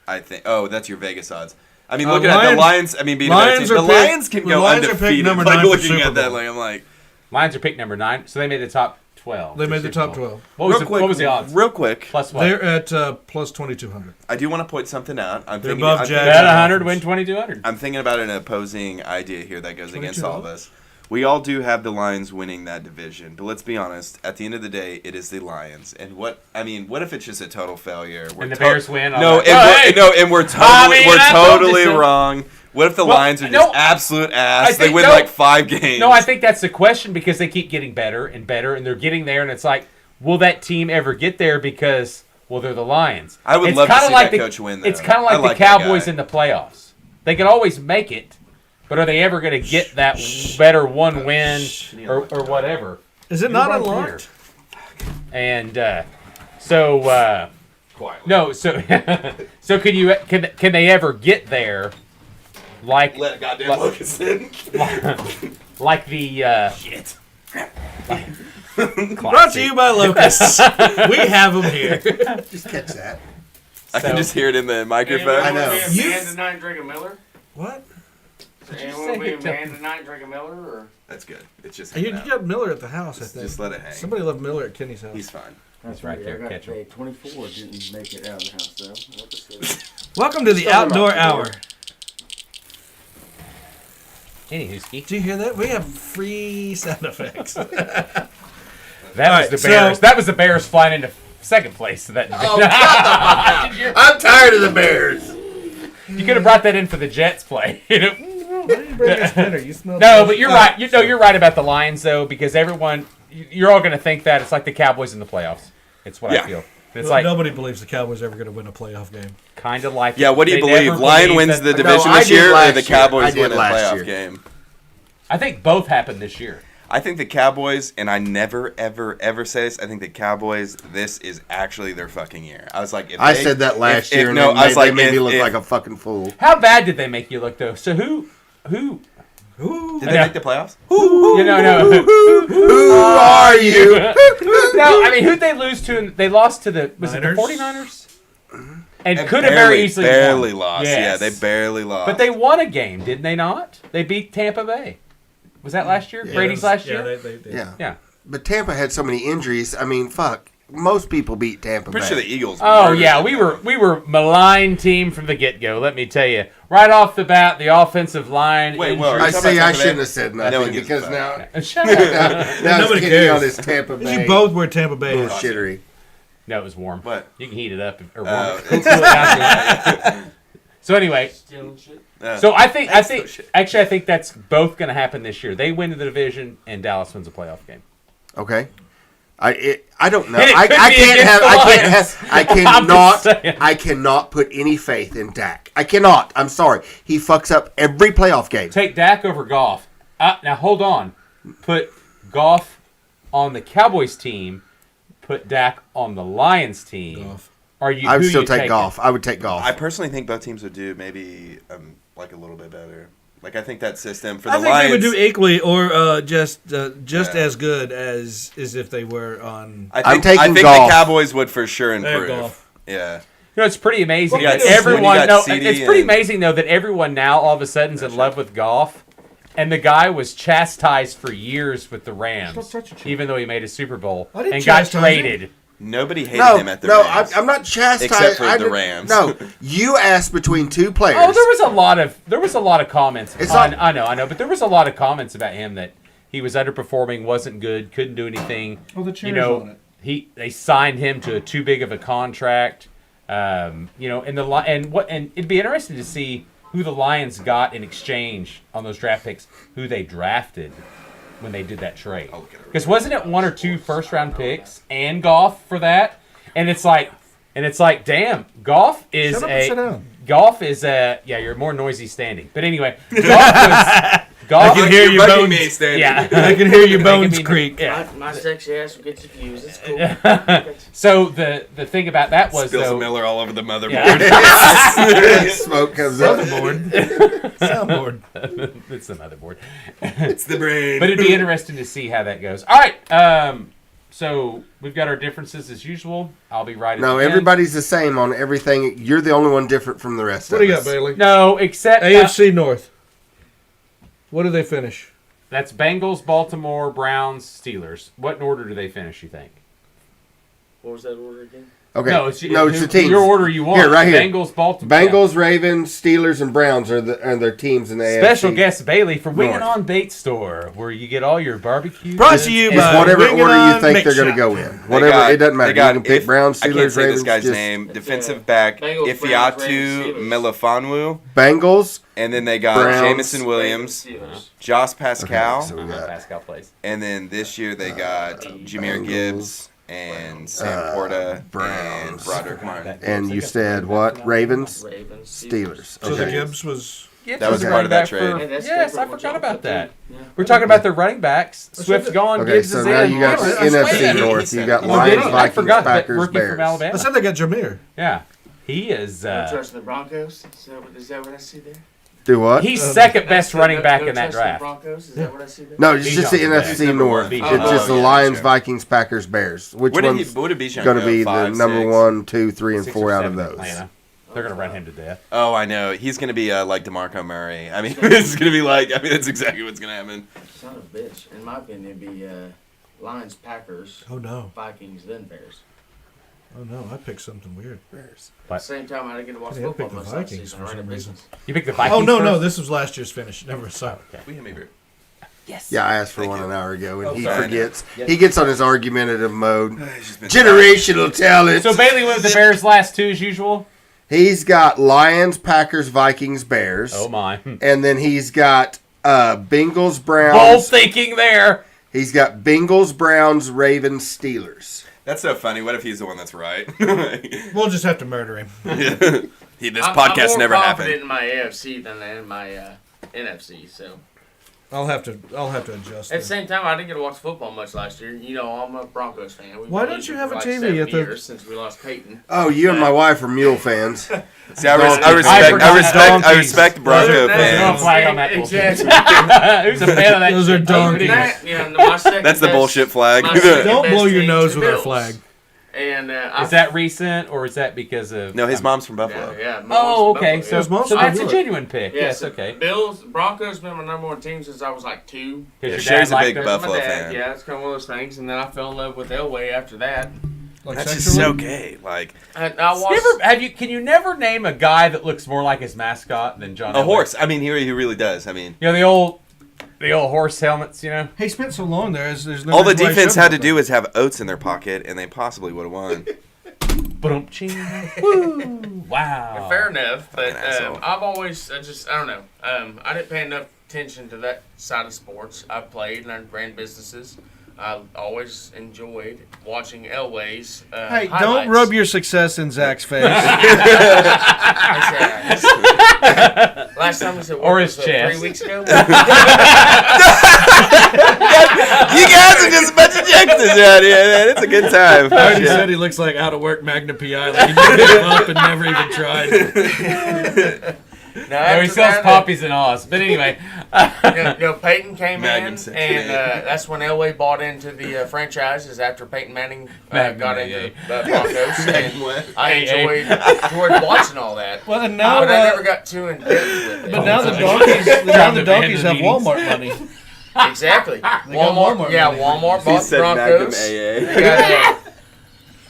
I think. Oh, that's your Vegas odds. I mean, Uh, looking at the Lions- Lions, I mean, being a better Lions team, are the picked- Lions can the go Lions are picked undefeated. number Like 9 for looking Super at that, Bowl. like I'm like, Lions are picked number 9, so they made the top 12. They for made the Super top Bowl. 12. What was the odds? Real quick, Plus what? They're at plus 2,200. I do want to point something out. I'm They're thinking, above I'm Jags. thinking- Bet 100, win 2,200. I'm thinking about an opposing idea here that goes against all of 22? us. We all do have the Lions winning that division, but let's be honest. At the end of the day, it is the Lions. And what if it's just a total failure? And the Bears win. No, like, and oh, hey! we're totally I mean, I told you totally so. wrong. What if the Well, Lions are just no, absolute I ass? They think- win no. like 5 games. No, I think that's the question because they keep getting better and better, and they're getting there, and it's like, will that team ever get there? Because, well, they're the Lions. I would It's love to kinda see like that coach win, though. It's kind of I like like the that Cowboys guy. in the playoffs. They can always make it, but are they ever going to get that better one win or whatever? Is it not run unlocked? And so Quietly. no, so so can they ever get there? Like Let goddamn Like- Lucas in. like the Shit. Brought to you by Locusts. We have them here. Just catch that. I can So- just hear it in the microphone. I know. Anyone be a man tonight drinking Miller? What? Anyone be a man tonight drinking Miller? Or? That's good. It's just You hanging out. got Miller at the house, I Just, think. just let it hang. Somebody left Miller at Kenny's house. He's fine. That's right there, I got catch to say 24 didn't make it out of the house, though. What the shit? Welcome to the Started Outdoor off the Hour. door. Anywho, Ski. Do you hear that? We have free sound effects. That right, was the Bears. so- That was the Bears flying into second place. That I'm tired of the Bears. you could have brought that in for the Jets play. You know? Why did you bring your spinner? You smell No, delicious. but you're right. You're right about the Lions though, because you're all going to think that it's like the Cowboys in the playoffs. It's what I Yeah. feel. It's Well, like nobody believes the Cowboys are ever going to win a playoff game. kind of like. Yeah, what do you they believe? never Lion believed wins that- the division I this did year, or last the year. I Cowboys did win a last playoff year. game? I think both happened this year. I think the Cowboys, and I never, ever, ever say this, I think the Cowboys, this is actually their fucking year. I was like, if I they- said that last if- year, no, and I was they like, made me if- look if- like a fucking fool. How bad did they make you look though? So who? Ooh. Did they Yeah. make the playoffs? You know, Who are you? no. I mean, who'd they lose to? They lost to the was Niners? it the 49ers? And They could have very easily barely won. lost. Yes. Yeah, they barely lost. But they won a game, didn't they not? They beat Tampa Bay. Was that last year? Yeah. Brady's last year? They did. Yeah. Yeah. But Tampa had so many injuries. I mean, fuck. Most people beat Tampa pretty Bay. sure the Eagles. Oh murdered yeah, them. we were maligned team from the get go. Let me tell you, right off the bat, the offensive line. Wait, well, I Talking say about I Tampa Bay? shouldn't have said No nothing one gives a because fuck. now, Shut up. now Nobody it's getting on cares. this Tampa Bay You both were Tampa Bay. bullshittery. No, it was warm. What? You can heat it up or warm Oh, it. Cool it down. So anyway, Stealing shit. so I think no shit. actually I think that's both going to happen this year. They win the division and Dallas wins a playoff game. Okay. I don't know. And it I could be can't against have. the I can't Lions. have. I I'm just cannot. saying. I cannot put any faith in Dak. I cannot. I'm sorry. He fucks up every playoff game. Take Dak over Goff. Now hold on. Put Goff on the Cowboys team. Put Dak on the Lions team. Goff. Are you? I would who still you take taking? golf. I would take golf. I personally think both teams would do maybe like a little bit better. Like I think that system for the I think Lions. they would do equally or just Yeah. as good as if they were on. I I'm think, taking the golf. Cowboys would for sure improve. golf. Yeah. You know, it's pretty amazing Well, that you got- everyone. when you got No, CD it's pretty and- amazing though that everyone now all of a sudden is in love with golf, and the guy was chastised for years with the Rams, Stop touching even though he made a Super Bowl I didn't and got chastise traded. Nobody hated no, him at the no. Rams. I'm not chastising. Except for the didn't- Rams. No, you asked between two players. Oh, there was a lot of comments. It's on, not- I know, but there was a lot of comments about him that he was underperforming, wasn't good, couldn't do anything. Oh, the You cheers know, on it. they signed him to a too big of a contract. You know, and it'd be interesting to see who the Lions got in exchange on those draft picks, who they drafted when they did that trade. Because wasn't it 1 or 2 first round picks and Goff for that? And it's like, damn, Goff is Shut up and sit down. Goff is a yeah. You're more noisy standing, but anyway, Goff. I can hear you bugging bones. me, Stanley. Yeah, I can hear your Making bones me- creak. Yeah. My sexy ass will get you fused. It's cool. So the thing about that was Spills though, Miller all over the motherboard. yeah, Smoke comes up. Soundboard. it's the motherboard. It's the brain. But it'd be interesting to see how that goes. All right, so we've got our differences as usual. I'll be right. At No, the end. everybody's the same on everything. You're the only one different from the rest What of do you us. got, Bailey? No, except AFC North. What do they finish? that's Bengals, Baltimore, Browns, Steelers. What in order do they finish? You think? What was that order again? Okay. No, it's the teams. Your order you want. Here, right here. Bengals, Baltimore. Bengals, Ravens, Steelers, and Browns are their teams in the Special AFC. guest Bailey from Winging North. On Bait Store, where you get all your barbecue. Brought goods to you and- It's by whatever Winging order you On think Mix they're going to Shop. go in. They Whatever, got- it doesn't matter. they got You can pick if- Browns, I Steelers, can't say Ravens. this guy's just name. It's, Defensive back Bengals, Ifiatu Browns, Ravens, Melifonwu. Bengals. And then they got Browns. Jamison Williams, Steelers. Josh Pascal. Okay, so we got Pascal plays. And then this year they got Jameer Bengals, Gibbs and Sam Porta and Browns. Broderick Martin. and you said what? Ravens, Ravens. Steelers. So the Okay. Gibbs was. That was a part of running that back trade. for- Hey, that's yes, different I what forgot y'all about put that. there. Yeah. We're talking about their running backs. That's Swift's what gone. Okay, Gibbs so is now in. you got Yeah, I NFC said- North. You got Oh, Lions, did he? I Vikings, forgot that Packers, rookie Bears. from Alabama. I said they got Jameer. Yeah, he is. No trust in the Broncos. Is that what I see there? Do what? He's second best No- running no back trust in that the draft. Broncos. Is that what I see there? No, it's Bijan's just the the NFC best. North. Bijan. It's just the Oh, yeah, Lions, sure. Vikings, Packers, Bears. Which What one's did Bijan going to go? be the 5, number 6? 1, 2, 3, and 6 4 or out of 7 those? Atlanta. They're gonna run him to death. Oh, I know. He's going to be like DeMarco Murray. I mean, it's going to be like, I mean, that's exactly what's going to happen. Son of a bitch. In my opinion, it'd be Lions, Packers, Oh no. Vikings, then Bears. Oh no, I picked something weird. At the same time, I didn't get to watch Yeah, I football picked the much last Vikings season. for I ran a some reason. business. You picked the Vikings. Oh no, no, first? this was last year's finish. Never saw it. We can make it. Yes. Yeah, I asked for Thank one you. an hour ago, and he sorry. forgets. He gets on his argumentative mode. He's just been Generational talent. So Bailey went with the Bears last two as usual. He's got Lions, Packers, Vikings, Bears. Oh my. And then he's got Bengals, Bold Browns. thinking there. He's got Bengals, Browns, Ravens, Steelers. That's so funny. What if he's the one that's right? We'll just have to murder him. This I'm podcast more never confident happened. in my AFC than in my NFC. So I'll have to adjust. at the it. same time, I didn't get to watch football much last year. You know, I'm a Broncos fan. We've Why been don't losing you have for a like TV 7 at the- years since we lost Peyton. Oh, you and my wife are Mule fans. See, I forgot respect donkeys. Bronco There's no fans. flag on that Exactly. bullshit. Who's a fan of that? Those are shit? donkeys. That, you know, my second That's the best- bullshit flag. my second Don't best blow your team's nose the with our Bills. flag. And Is that recent or is that because of? No, his mom's from yeah, Buffalo. yeah. Oh, most okay. Buffalo, So, His mom's so from that's a Buffalo. genuine pick. yeah. Yes. So Okay. Bills, Broncos been my number one team since I was like 2. Yeah, Your Sherry's dad a liked big them? Buffalo My dad, fan. yeah, it's kind of one of those things. And then I fell in love with Elway after that. Like That's just sexually? so gay. Like And I watched. Can you never name a guy that looks more like his mascot than John? a Elway? horse. I mean, he really does. I mean, You know the old horse helmets. You know. He spent so long there. There's no all the reason why he defense shouldn't had to have do been. was have oats in their pocket, and they possibly would have won. Ba-dum-ching. Woo! Wow. Fair enough, but Fucking asshole. I've always, I don't know. I didn't pay enough attention to that side of sports. I played and I ran businesses. I always enjoyed watching Elway's Hey, highlights. don't rub your success in Zach's face. Last time we said, Or what his was it, chest. 3 weeks ago? You guys are just a bunch of youngsters out here, man. It's a good time. I already said he looks like out of work Magna PI. Like he didn't give up and never even tried. No, Oh, he sells poppies in Oz. But anyway. Peyton came Magnum in, Section and 8. that's when Elway bought into the franchises after Peyton Manning Magnum got 8. into the Broncos. And I AA. enjoyed watching all that. Well, and now, But I never got too in depth with it. but now the donkeys have meetings. Walmart money. Exactly. got Walmart. Walmart Yeah, money. Walmart He bought said Magnum Broncos. AA. They got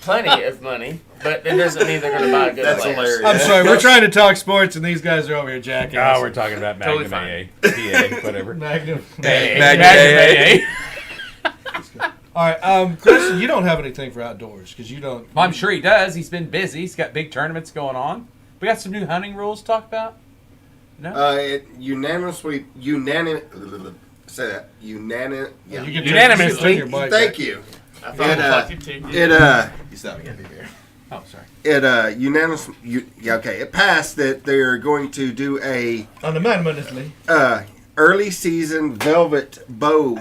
plenty of money, but that doesn't mean they're going to buy a good That's player. hilarious. I'm sorry, we're trying to talk sports and these guys are over here jacking. Oh, we're talking about Totally Magnum fine. AA. PA, whatever. Magnum. Magnum AA. All right, Chris, you don't have anything for outdoors because you don't. Well, I'm sure he does. He's been busy. He's got big tournaments going on. We got some new hunting rules to talk about. No. It unanimously say that You can Unanimously. turn your mic Thank back. you. I thought it was like you You still haven't got me beer. Oh, sorry. It passed that they're going to do a Unanimously. early season velvet bow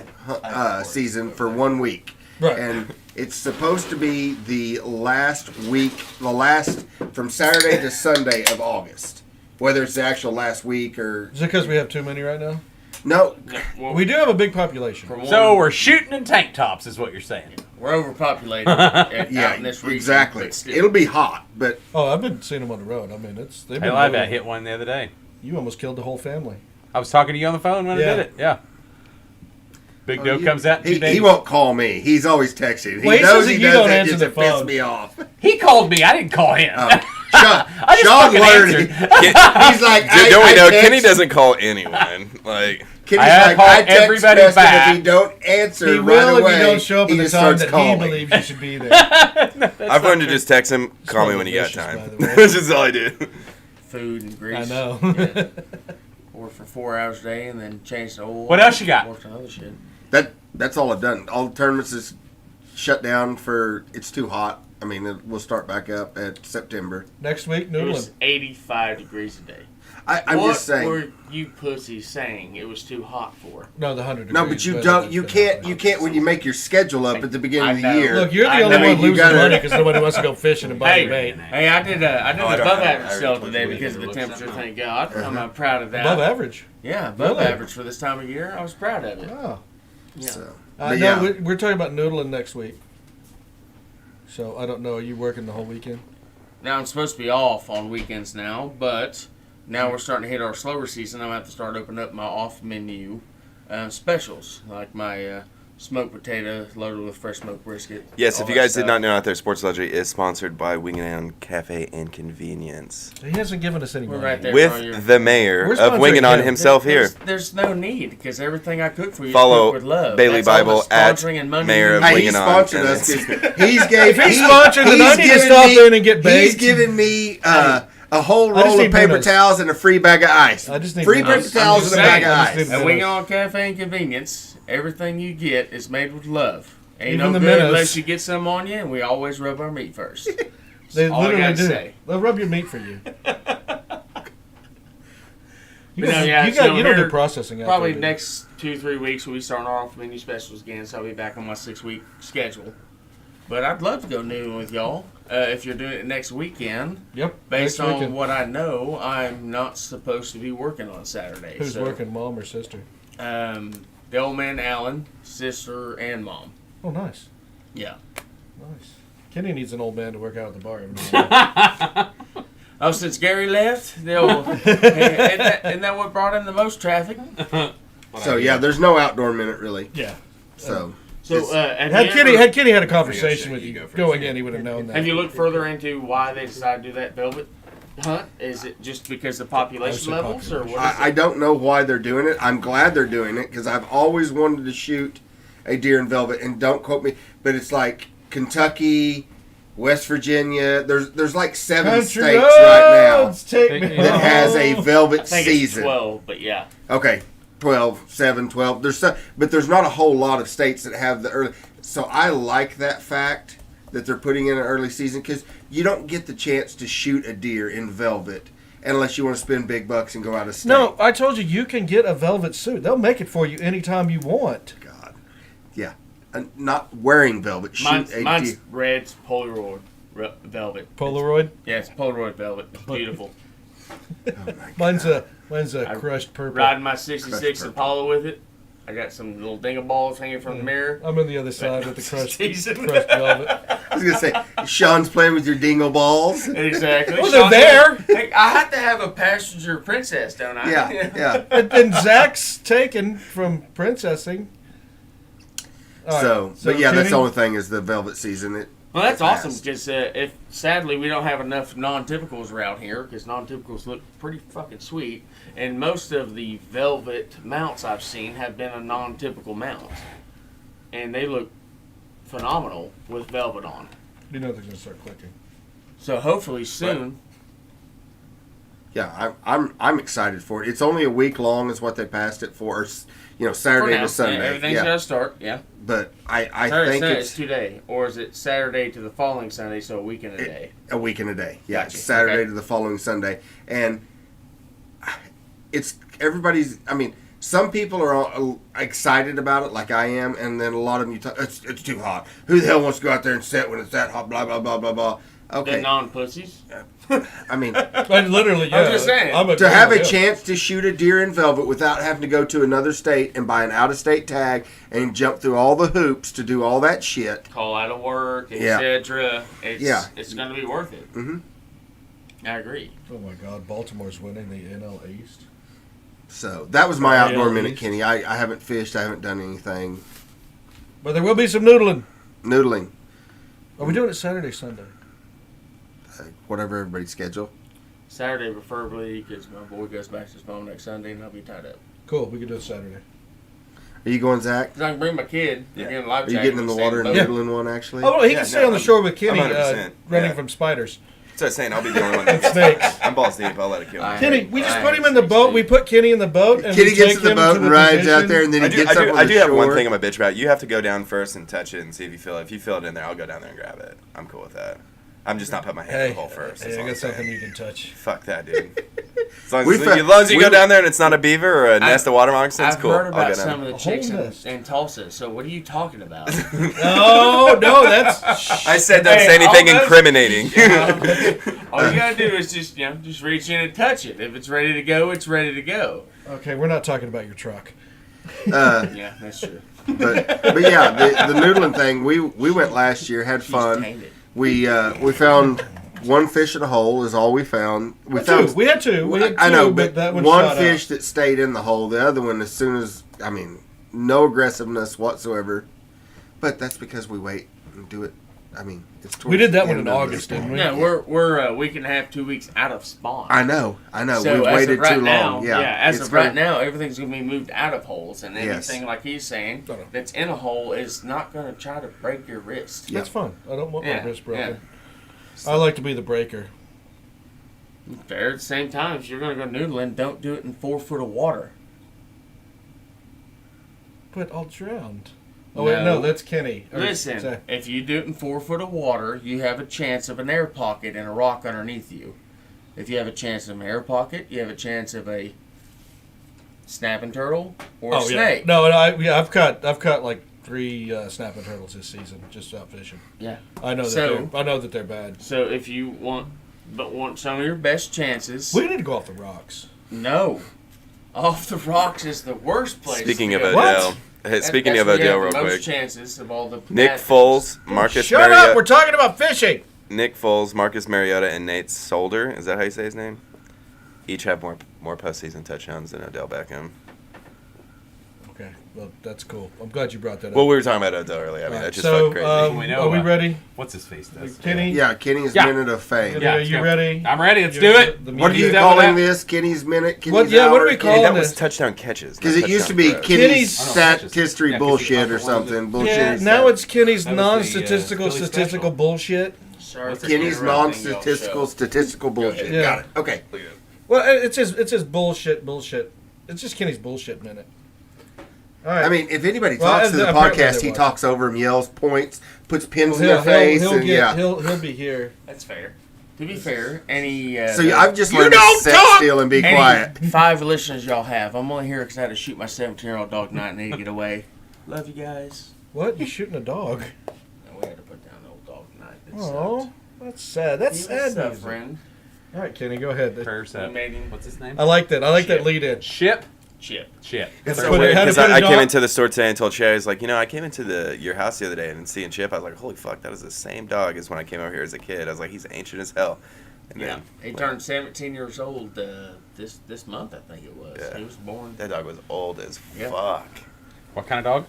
season for 1 week. Right. And it's supposed to be the last from Saturday to Sunday of August. Whether it's the actual last week or Is it because we have too many right now? no, Well, We do have a big population. for one, So we're shooting in tank tops, is what you're saying. we're overpopulated out yeah, in this region. exactly. but still. It'll be hot, but Oh, I've been seeing them on the road. I mean, they've been. Hell, I moving. bet hit one the other day. You almost killed the whole family. I was talking to you on the phone when I Yeah. did it. Yeah. Big Doe you- comes out in 2 days. he won't call me. He's always texting. He Well, he knows says he that you does don't it answer just the to piss phone. me off. He called me. I didn't call him. Sean, I just Sean fucking learned. answered. He's like, Don't we know? text- Kenny doesn't call anyone. Like, Kenny's I like, call I text everybody Preston back. if he don't answer He right will away. if you don't show up he at the just time starts that calling. he believes you should be there. I've learned to just text him, call me when you got Vicious, time. by the way. That's just all I do. Food and grease. I know. Yeah. Work for 4 hours a day and then change the oil. What else you got? Work on other shit. That's all I've done. All the tournaments is shut down for it's too hot. I mean, we'll start back up at September. Next week, It was noodling. 85 degrees a day. I'm what just saying. were you pussies saying it was too hot for? No, the 100 degrees. No, but you weather don't. has You been can't. happening. You can't when you make your schedule up at the beginning of the I know. year. Look, you're the I only know, one you losing gotta- money because nobody wants to go fishing and buy Hey, the bait. hey, I did I above don't average have it. sell I today already because of the looked temperature. something. Thank God. I'm proud of that. Above average. Yeah, above Really? average for this time of year. I was proud of it. Oh. Yeah. So, No, but yeah, we're talking about noodling next week. So I don't know. Are you working the whole weekend? Now I'm supposed to be off on weekends now, but now we're starting to hit our slower season. I'm going to have to start opening up my off menu specials, like my smoked potato loaded with fresh smoked brisket. Yes, all if you that guys did stuff. not know out there, Sports Legendary is sponsored by Wing and On Cafe and Convenience. He hasn't given us any We're money. right there. With the mayor We're of sponsoring Wing and On him. himself here. There's no need because everything I cook for you Follow is cooked with love. Bailey That's all Bible the at sponsoring and money Mayor you of need. Hey, Wing he and On. sponsored And us it's- because he's gave. He's sponsored, then I need to given stop me- in and get baked. He's given me a whole I just roll need of paper minnows. towels and a free bag of ice. I just need free minnows. paper towels I'm and a just bag of saying, I ice. just need- At Wing On Cafe and Convenience, everything you get is made with love. Ain't Even no the good minnows. unless you get some on you, and we always rub our meat first. They all I literally gotta do. say. They'll rub your meat for you. You But no, yeah, you so don't do here, processing out Probably there, do you? next 2-3 weeks we'll be starting off menu specials again, so I'll be back on my 6-week schedule. But I'd love to go noodling with y'all if you're doing it next weekend. Yep. Based next on weekend. what I know, I'm not supposed to be working on Saturday. Who's so, working, mom or sister? The old man Alan, sister, and mom. Oh, nice. Yeah. Nice. Kenny needs an old man to work out at the bar. every now and then. Oh, since Gary left, the old, isn't that what brought in the most traffic? So yeah, there's no outdoor minute really. yeah. So So, it's- Had Kenny had a conversation shit, with you you go first. going in, he would have known that. have you looked further into why they decided to do that velvet hunt? Is it just because of population I would say levels, or what? I don't know why they're doing it. I'm glad they're doing it because I've always wanted to shoot a deer in velvet. And don't quote me, but it's like Kentucky, West Virginia. There's like 7 Country states right roads, take me That now that home. has a velvet I think season. it's 12, but yeah. Okay, 12, 7, 12. There's some, but there's not a whole lot of states that have the early. So I like that fact that they're putting in an early season because you don't get the chance to shoot a deer in velvet unless you want to spend big bucks and go out of state. No, I told you can get a velvet suit. They'll make it for you anytime you want. God, yeah, not wearing velvet. Shoot Mine's, a mine's deer. red Polaroid velvet. Polaroid. Yeah, it's Polaroid velvet. It's beautiful. Oh my God. Mine's a I crushed purple. Riding my 66 purple. Impala with it. I got some little dingle balls hanging from the mirror. I'm on the other side with the crushed Teasing. velvet. I was gonna say, Sean's playing with your dingle balls. Exactly. Well, they're there. Hey, I have to have a passenger princess, don't I? Yeah, yeah. And Zach's taken from princessing. All right, So, but yeah, that's Kenny? the only thing is the velvet season. Well, that's awesome Fast. because if sadly we don't have enough non-typicals around here because non-typicals look pretty fucking sweet, and most of the velvet mounts I've seen have been a non-typical mount, and they look phenomenal with velvet on. You know they're going to start clicking. So hopefully soon. Yeah, I'm excited for it. It's only a week long, is what they passed it for. For Saturday now, to Sunday. everything's Yeah, got to start. Yeah. but I Saturday, think Sunday it's is today, or is it Saturday to the following Sunday? So a week and a day. a week and a day. Yeah, Gotcha. it's Saturday Okay. to the following Sunday, and it's everybody's. I mean, some people are all excited about it, like I am, and then a lot of them it's too hot. Who the hell wants to go out there and sit when it's that hot? Blah blah blah blah blah. The Okay, non-pussies. I mean, But literally, yeah. I'm just saying. to have a yeah. chance to shoot a deer in velvet without having to go to another state and buy an out-of-state tag and jump through all the hoops to do all that shit. Call out of work, Yeah. etc. It's going to be worth it. Mhm. I agree. Oh my God, Baltimore's winning the NL East. So that was my outdoor Yeah, minute, East. Kenny. I haven't fished. I haven't done anything. But there will be some noodling. Noodling. Are we doing it Saturday, Sunday? Whatever everybody's schedule. Saturday preferably because my boy goes back to his mom next Sunday and I'll be tied up. Cool, we can do it Saturday. Are you going, Zach? 'Cause I can bring my kid. Yeah. Get in a life Are you jacket getting in the and stay water and boat. Yeah. noodling one, actually? Oh, no, he Yeah, can stay no, on the I'm- shore with Kenny, I'm 100%, running yeah. from spiders That's what I was saying. I'll be the only one. and snakes. I'm balls deep. I'll let it kill me. I- Kenny, we just I put him in the hate boat. snakes, We put Kenny in the boat, and Kenny we gets take in the him boat to and the rides position. out there, and then he I do, gets I up do, on I the do have one shore. thing I'm a bitch about. You have to go down first and touch it and see if you feel it. If you feel it in there, I'll go down there and grab it. I'm cool with that. I'm just not putting my hand in Hey, the hole first. that's hey, I all got I'm saying. something you can touch. Fuck that, dude. As long We as, fa- as, long as you we- go down there and it's not a beaver or a nest of water moccasins, I've cool. heard I'll about go some down. of the A chicks whole in, nest. in Tulsa. So what are you talking about? No, that's. I said don't Hey, say anything all those- incriminating. All you gotta do is just reach in and touch it. If it's ready to go, it's ready to go. Okay, we're not talking about your truck. Yeah, that's true. But yeah, the noodling thing. We went last year, had She's fun. tainted. We found one fish in a hole. Is all we found. We Two. We had two. We had two, I know, but that one one shot fish out. that stayed in the hole. The other one, as soon as no aggressiveness whatsoever. But that's because we wait and do it. I mean, it's We did that towards one the in end of August, the- didn't we? Yeah, we're a week and a half, 2 weeks out of spawn. I know. So We've as waited of right too now, long. Yeah, as it's of right gonna- now, everything's going to be moved out of holes, and Yes. anything like he's saying No, no. that's in a hole is not going to try to break your wrist. Yeah. That's fun. I don't want Yeah, my wrist broken. yeah. I like to be the breaker. Fair at the same time, if you're going to go noodling, don't do it in 4 foot of water. But I'll drown. Oh, wait, no, that's Kenny. Or- Listen, sorry. if you do it in 4 foot of water, you have a chance of an air pocket and a rock underneath you. If you have a chance of an air pocket, you have a chance of a snapping turtle or a Oh, snake. yeah. No, and I've caught like 3 snapping turtles this season just out fishing. Yeah. I know that they're bad. So if you want some of your best chances, We need to go off the rocks. no. Off the rocks is the worst place. Speaking to of go. Odell, What? hey, speaking That's of where you Odell, have real the most quick. chances of all the Nick bad Foles, Marcus Shut up! Mariota. We're talking about fishing. Nick Foles, Marcus Mariota, and Nate Solder. Is that how you say his name? Each have more postseason touchdowns than Odell Beckham. Okay, well that's cool. I'm glad you brought that up. Well, we were talking about Odell earlier. I mean, Alright, that's just so, fucking crazy. We know are we about- ready? What's his face does? Kenny? Yeah, Kenny's Yeah. minute of fame. Yeah, let's you go. ready? I'm ready. Let's You- do it. the What are music- you that calling what this? Kenny's minute? Kenny's What- yeah, what do hour? we call Hey, that this? was touchdown catches. Because not it used to touchdown be throws. Kenny's Kenny's- stat catches. history Yeah, 'cause bullshit it's or not the one something. that- Bullshit. Yeah, is now that. it's Kenny's That was the, non-statistical Philly statistical special. bullshit. Sorry for Kenny's interrupting y'all non-statistical show. statistical bullshit. Yeah. Got it. Okay. Well, it's his bullshit. It's just Kenny's bullshit minute. All right. I mean, if anybody Well, talks to the apparently podcast, they he watch. talks over them, yells, points, puts pins in he'll, their face, he'll, and get, yeah. he'll be here. That's fair. To be fair, any So I've just You learned to don't sit talk! still and be any quiet. 5 listeners y'all have, I'm only here because I had to shoot my 17-year-old dog tonight and need to get away. Love you guys. What? You shooting a dog? And we had to put down the old dog tonight. It Oh, sucked. that's sad. That's He was sad. music. suffering. All right, Kenny, go ahead. Prayers We up. made him What's his name? I like that. I like that Shit. lead in. Chip. chip. How It's to so put it- weird. how to Because put I it came on? into the store today and told Sherry, I was like, I came into your house the other day and seeing Chip, I was like, holy fuck, that is the same dog as when I came over here as a kid. I was like, he's ancient as hell. And Yeah, then, he turned 17 years old this month, I think it was. Yeah. He was born. that dog was old as Yeah. fuck. What kind of dog?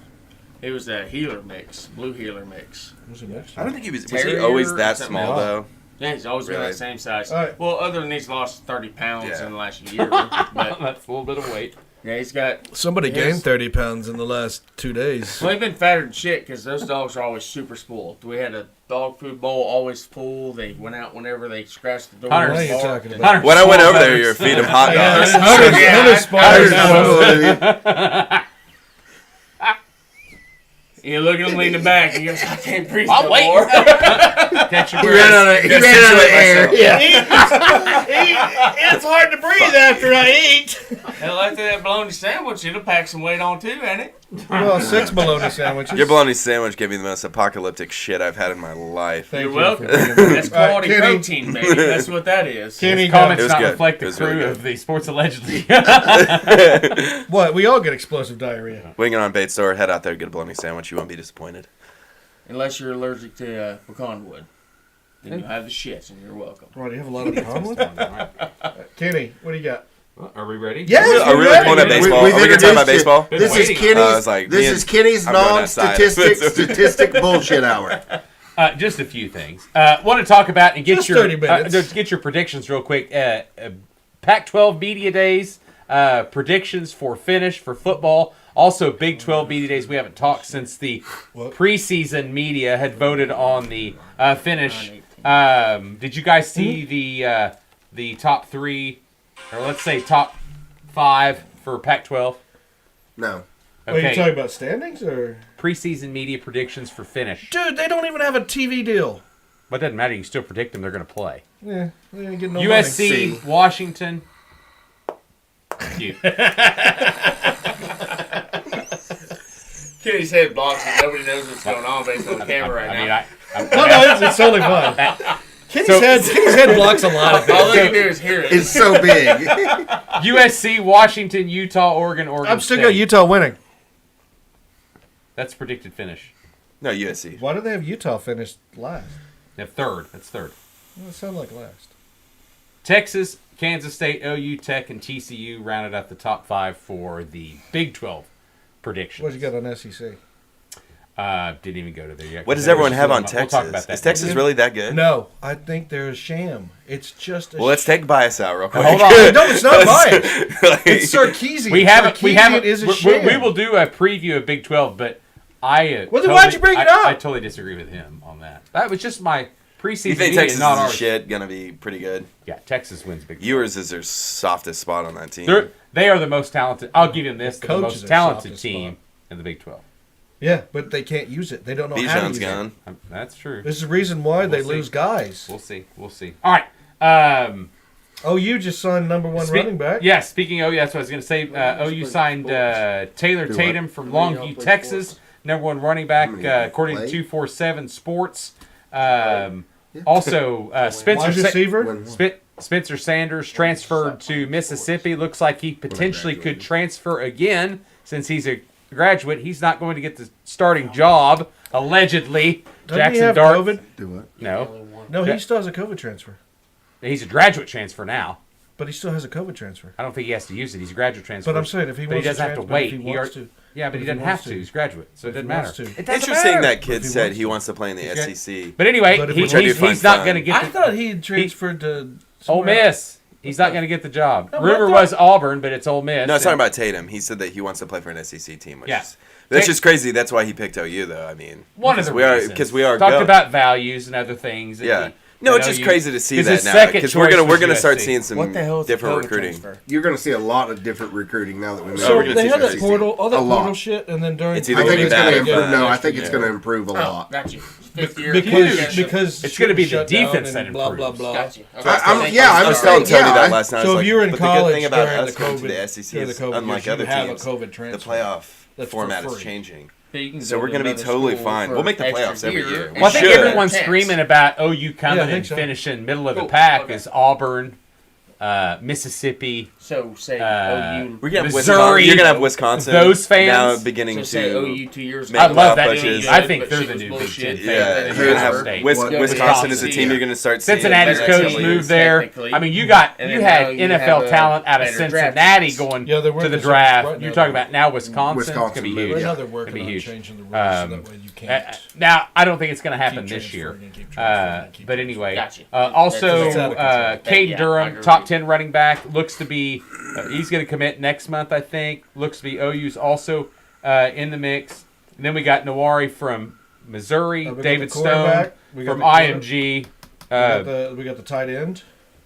It was a healer mix, blue healer mix. Who's he next? I don't think he was he Terrier always or that something small, else. though? Yeah, he's always been Really? that same size. All right. Well, other than he's lost 30 pounds Yeah. in the last year. But That's a little bit of weight. yeah, he's got. Somebody Yes. gained 30 pounds in the last 2 days. Well, he's been fatter than shit because those dogs are always super spoiled. We had a dog food bowl always full. They went out whenever they scratched the door. Hunter, What are and you barked talking and- about? When I went over there, Hunters. you were feeding him hot Yeah, dogs. Hunter's Yeah, spiders. Hunter's You look at him leaning back. He goes, I can't breathe I'll no wait. more. Catch your He breath. ran out of air. It's hard to breathe after I eat. Hell, after that bologna sandwich, it'll pack some weight on too, ain't it? Well, 6 bologna sandwiches. Your bologna sandwich gave me the most apocalyptic shit I've had in my life. Thank You're you welcome. for bringing that. That's All right, quality Kenny. protein, baby. That's what that is. Kenny, His comments It was not good. reflect It the was crew really good. of the Sports Allegedly. What? We all get explosive diarrhea. Winging on Bait Store, head out there, get a bologna sandwich. You won't be disappointed. Unless you're allergic to pecan wood. Then you have the shits, and you're welcome. Right, you have a lot of pecan with? Kenny, what do you got? Are we ready? Yes, Are we really ready. pulling up We- baseball? we've Are we going to talk about introduced baseball? you. This is Waiting. Kenny's. I was like, this me is and- Kenny's I'm going outside. statistic bullshit hour. Just a few things. Want to talk about and get Just your 30 minutes. just get your predictions real quick. Pac-12 media days, predictions for finish for football. Also, Big 12 media days. We haven't talked since the What? preseason media had voted on the finish. Did you guys see the top 3, or let's say top 5 for Pac-12? No. Are you talking about standings or? Preseason media predictions for finish. Dude, they don't even have a TV deal. But it doesn't matter. You can still predict them. They're going to play. Yeah, they ain't getting no USC, money. Washington. Cute. Kenny's head blocks and nobody knows what's going on based on the camera right I mean, now. No, it's totally fine. Kenny's head blocks a lot of All things. they can do is hear it. It's so big. USC, Washington, Utah, Oregon, I'm still State. got Utah winning. That's predicted finish. No, USC. Why do they have Utah finished last? They have third. That's third. Well, it sounded like last. Texas, Kansas State, OU, Tech, and TCU rounded out the top 5 for the Big 12 predictions. What you got on SEC? Didn't even go to there yet. What does everyone have on We'll Texas? talk about that Is Texas really that good? No, I think they're a sham. It's just a Well, let's take bias out real quick. Hold on. No, it's not bias. It's Sarkeesian. We haven't. Sarkeesian is a sham. We will do a preview of Big 12, but I. Well, then why'd you bring it up? I totally disagree with him on that. That was just my preseason. You think media, Texas not is ours. shit gonna be pretty good? Yeah, Texas wins Big 12. Yours is their softest spot on that team. They are the most talented. I'll give them this. The They're the coach is most their talented softest team spot. in the Big 12. Yeah, but they can't use it. They don't know how to Bijan's use gone. That's true. it. This is the reason why they see. lose guys. We'll see. We'll see. All right. OU just signed number one running back. Yeah, speaking of OU, that's what I was going to say. OU signed Taylor Tatum from Longview, Texas, number one running back, according to 247 Sports. Also, Wide receiver. Spencer Sanders transferred to Mississippi. Looks like he potentially could transfer again since he's a graduate. He's not going to get the starting job, allegedly. Doesn't Jackson he have Dart. COVID? Do what? No, No, he still has a COVID transfer. he's a graduate transfer now. But he still has a COVID transfer. I don't think he has to use it. He's a graduate transfer. But I'm saying if he But wants doesn't to have to transfer, wait. if he He wants ar- to. Yeah, but he If he doesn't have wants to. to. He's graduate, so it If he doesn't matter. wants to. It doesn't Interesting matter. that kid he said wants he to. wants to play in the Okay. SEC. But anyway, But if he's we try to find not fun. going to get I thought he had transferred to Ole somewhere else. Miss. He's not going to get the job. No, Rumor I thought- was Auburn, but it's Ole Miss. No, I was talking about Tatum. He said that he wants to play for an SEC team. Which Yeah. is, that's Ta- just crazy. That's why he picked OU, though. I mean, one of the reasons. because we are talked go- about values and other things. and Yeah. he- No, you it's know, just you- crazy to see 'cause that his now second because choice we're was gonna start USC. seeing some What the hell is different a code recruiting. transfer? You're going to see a lot of different recruiting now that we know. So we're gonna they see had some that SEC. portal, all that A lot. portal shit, and then during It's I either think gonna it's be going bad to or improve. good. No, I think it's Yeah. going to improve a Oh, lot. got you. Fifth year. because It's gonna be the shut down defense and that blah blah improves. blah. Got you. Okay. I was telling Tony that last night. I So was if like, you were in but the good college thing about during us the going to the COVID, SEC during the is, COVID unlike years, other you have a teams, COVID the transfer. playoff That's for format is free. changing. You can So go we're to gonna be another totally school fine. for We'll make the extra playoffs every year year. and Well, I think should. everyone's Tax. screaming about OU coming Yeah, I think and so. finishing middle of the Cool. pack Okay. is Auburn, Mississippi. So say OU. We're gonna have Missouri, Wisconsin. You're gonna have Wisconsin. those fans. now beginning So say to. OU 2 years make I ago. love that pushes. team. I think But they're she the was new Big bullshit. Ten Yeah, favorite. here's Ohio our- State. Wisconsin is a team you're going to start seeing. Cincinnati's Yeah, coach that's moved there. technically. I mean, you had And then now you NFL have a talent out of better draft Cincinnati choice. going Yeah, they're to the working draft. right now. You're talking about now Wisconsin. It's Wisconsin going to be moved, huge. Right now yeah. they're working It'd be on huge. changing the rules so that way you can't. Now, I don't think it's going to happen Keep this year. transferring and keep transferring and keep But anyway, Gotcha. also, That's out of control. Caden Yeah, I Durham, agree. top 10 running back, looks to be, he's going to commit next month, I think. Looks to be OU's also in the mix. And then we got Nawari from Missouri, We got David the Stone quarterback. We got from the quarter- IMG. We got the tight end.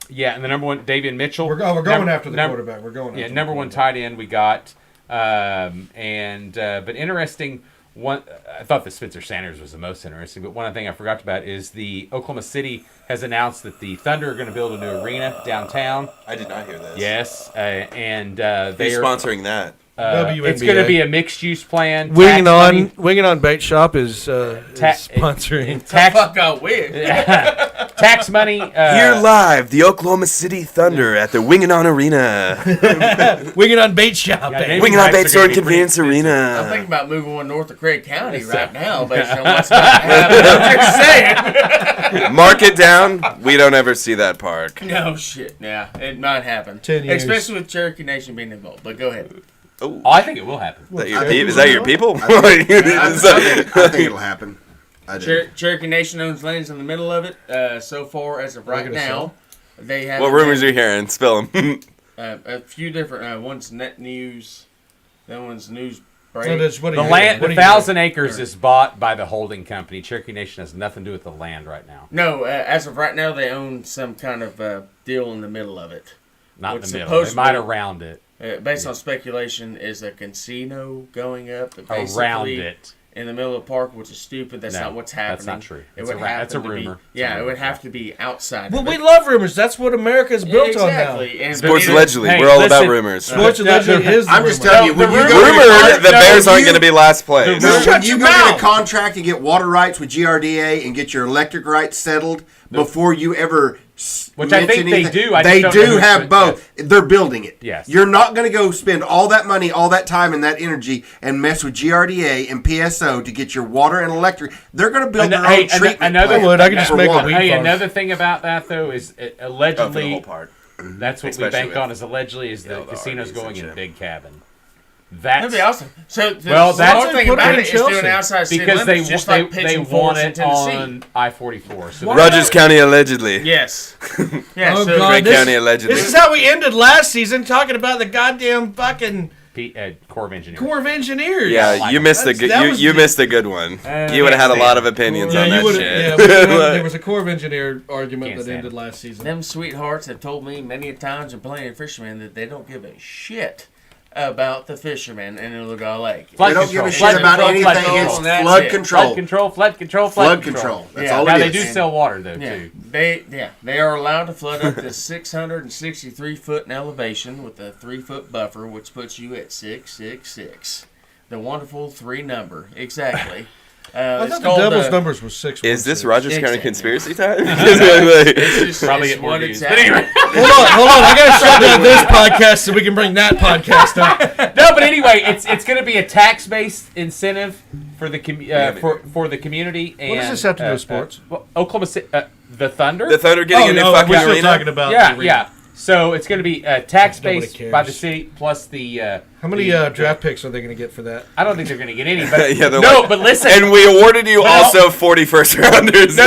Yeah, and the number one, Davian Mitchell. We're going Number- after the number- quarterback. We're going. Yeah, after number the one quarterback. tight end we got. But interesting one. I thought that Spencer Sanders was the most interesting. But one thing I forgot about is the Oklahoma City has announced that the Thunder are going to build a new arena downtown. I did not hear this. Yes, and Who's they are. sponsoring that? It's going to be a mixed use plan. Winging Tax on Bait Shop is Ta- sponsoring. tax Fuck, I wish. tax money. Here live, the Oklahoma City Thunder at the Winging On Arena. Winging on Bait Shop. Yeah, baby. they- Winging On rights are Bait Store gonna and be pretty Convenience Arena. I'm thinking about moving one north of Craig County right now based on what's going to happen. I'm just saying. Mark it down. We don't ever see that park. No shit. Yeah, it might happen. 10 years. Especially with Cherokee Nation being involved. But go ahead. Oh, Oh, I think it will happen. is that your people? I think it'll happen. I do. Cherokee Nation owns lands in the middle of it. So far, as of right gonna now, sell? they have. What rumors are you hearing? Spill them. A few different. One's Net News. That one's News Break. So that's what The land, the 1,000 acres is bought by the holding company. Cherokee Nation has nothing to do with the land right now. No, as of right now, they own some kind of deal in the middle of it. Not What's in the middle. They supposedly- might around it. Based on speculation, is a casino going up Around it. in the middle of the park, which is stupid. That's No, not what's happening. that's not true. It It's would a ra- that's a happen to be- rumor. It's a Yeah, it rumor. would have to be outside. Well, of we it. love rumors. That's what America's built on now. exactly. And Sports but allegedly. Hey, We're all about listen, rumors. Sports allegedly is. I'm just the telling you, rumor. when you the go rumor- to Rumored the Bears aren't going to be last place. The- when you your go get mouth. a contract and get water rights with GRDA and get your electric rights settled before you ever Which I think mention they anything, do. I just they don't know do who's have doing it. both. They're building it. Yes. You're not going to go spend all that money, all that time, and that energy and mess with GRDA and PSO to get your water and electric. They're going to build their own treatment another plant would. I could just for make a water. weed Hey, farm. another thing about that though is Oh, for the allegedly whole park. that's what Especially we bank with- on is allegedly is the the casinos RVs going and in shit. Big Cabin. That'd be awesome. So the Well, that's smart thing put about it it in is doing Chelsea. outside city because limits, just like they pitching want force in it Tennessee. on I-44. So Rogers County allegedly. Yes. Yeah. Oh, so God. Great this- County allegedly. This is how we ended last season, talking about the goddamn fucking Corps of Engineers. Corps of Engineers. Yeah, like you it. missed a That's- good. that You, was you the- missed a good one. Uh, You would have had a can't lot say of opinions Yeah, on you that would've- shit. yeah, we would've- there was a Corps of Engineer argument Can't that stand ended it. last season. Them sweethearts have told me many a times in playing fishermen that they don't give a shit about the fishermen in Illegal Lake. Flood They don't control. give a Flood shit about control, anything flood against control. and that's flood it. control. Flood control, flood control, Flood control. That's Yeah. all Now it they is. do sell water though Yeah, too. they are allowed to flood up to 663 foot in elevation with a 3-foot buffer, which puts you at 666. The wonderful 3 number, exactly. I It's thought the called, Devil's numbers was 6. Is this Rogers County Exactly. conspiracy time? It's just, Probably it's get more what views. it's But at. anyway. Hold on. I gotta shut down this podcast so we can bring that podcast up. No, but anyway, it's going to be a tax-based incentive for the for the community. And, What does this have to do with sports? Well, Oklahoma City, the Thunder. The Thunder getting a new no, fucking we're still arena. talking about the yeah, arena. yeah. So it's going to be tax-based Nobody by the cares. city plus the. How many draft picks are they going to get for that? I don't think they're going to get any. But Yeah, they're no, like- but listen. And we awarded you also 41st rounders. no.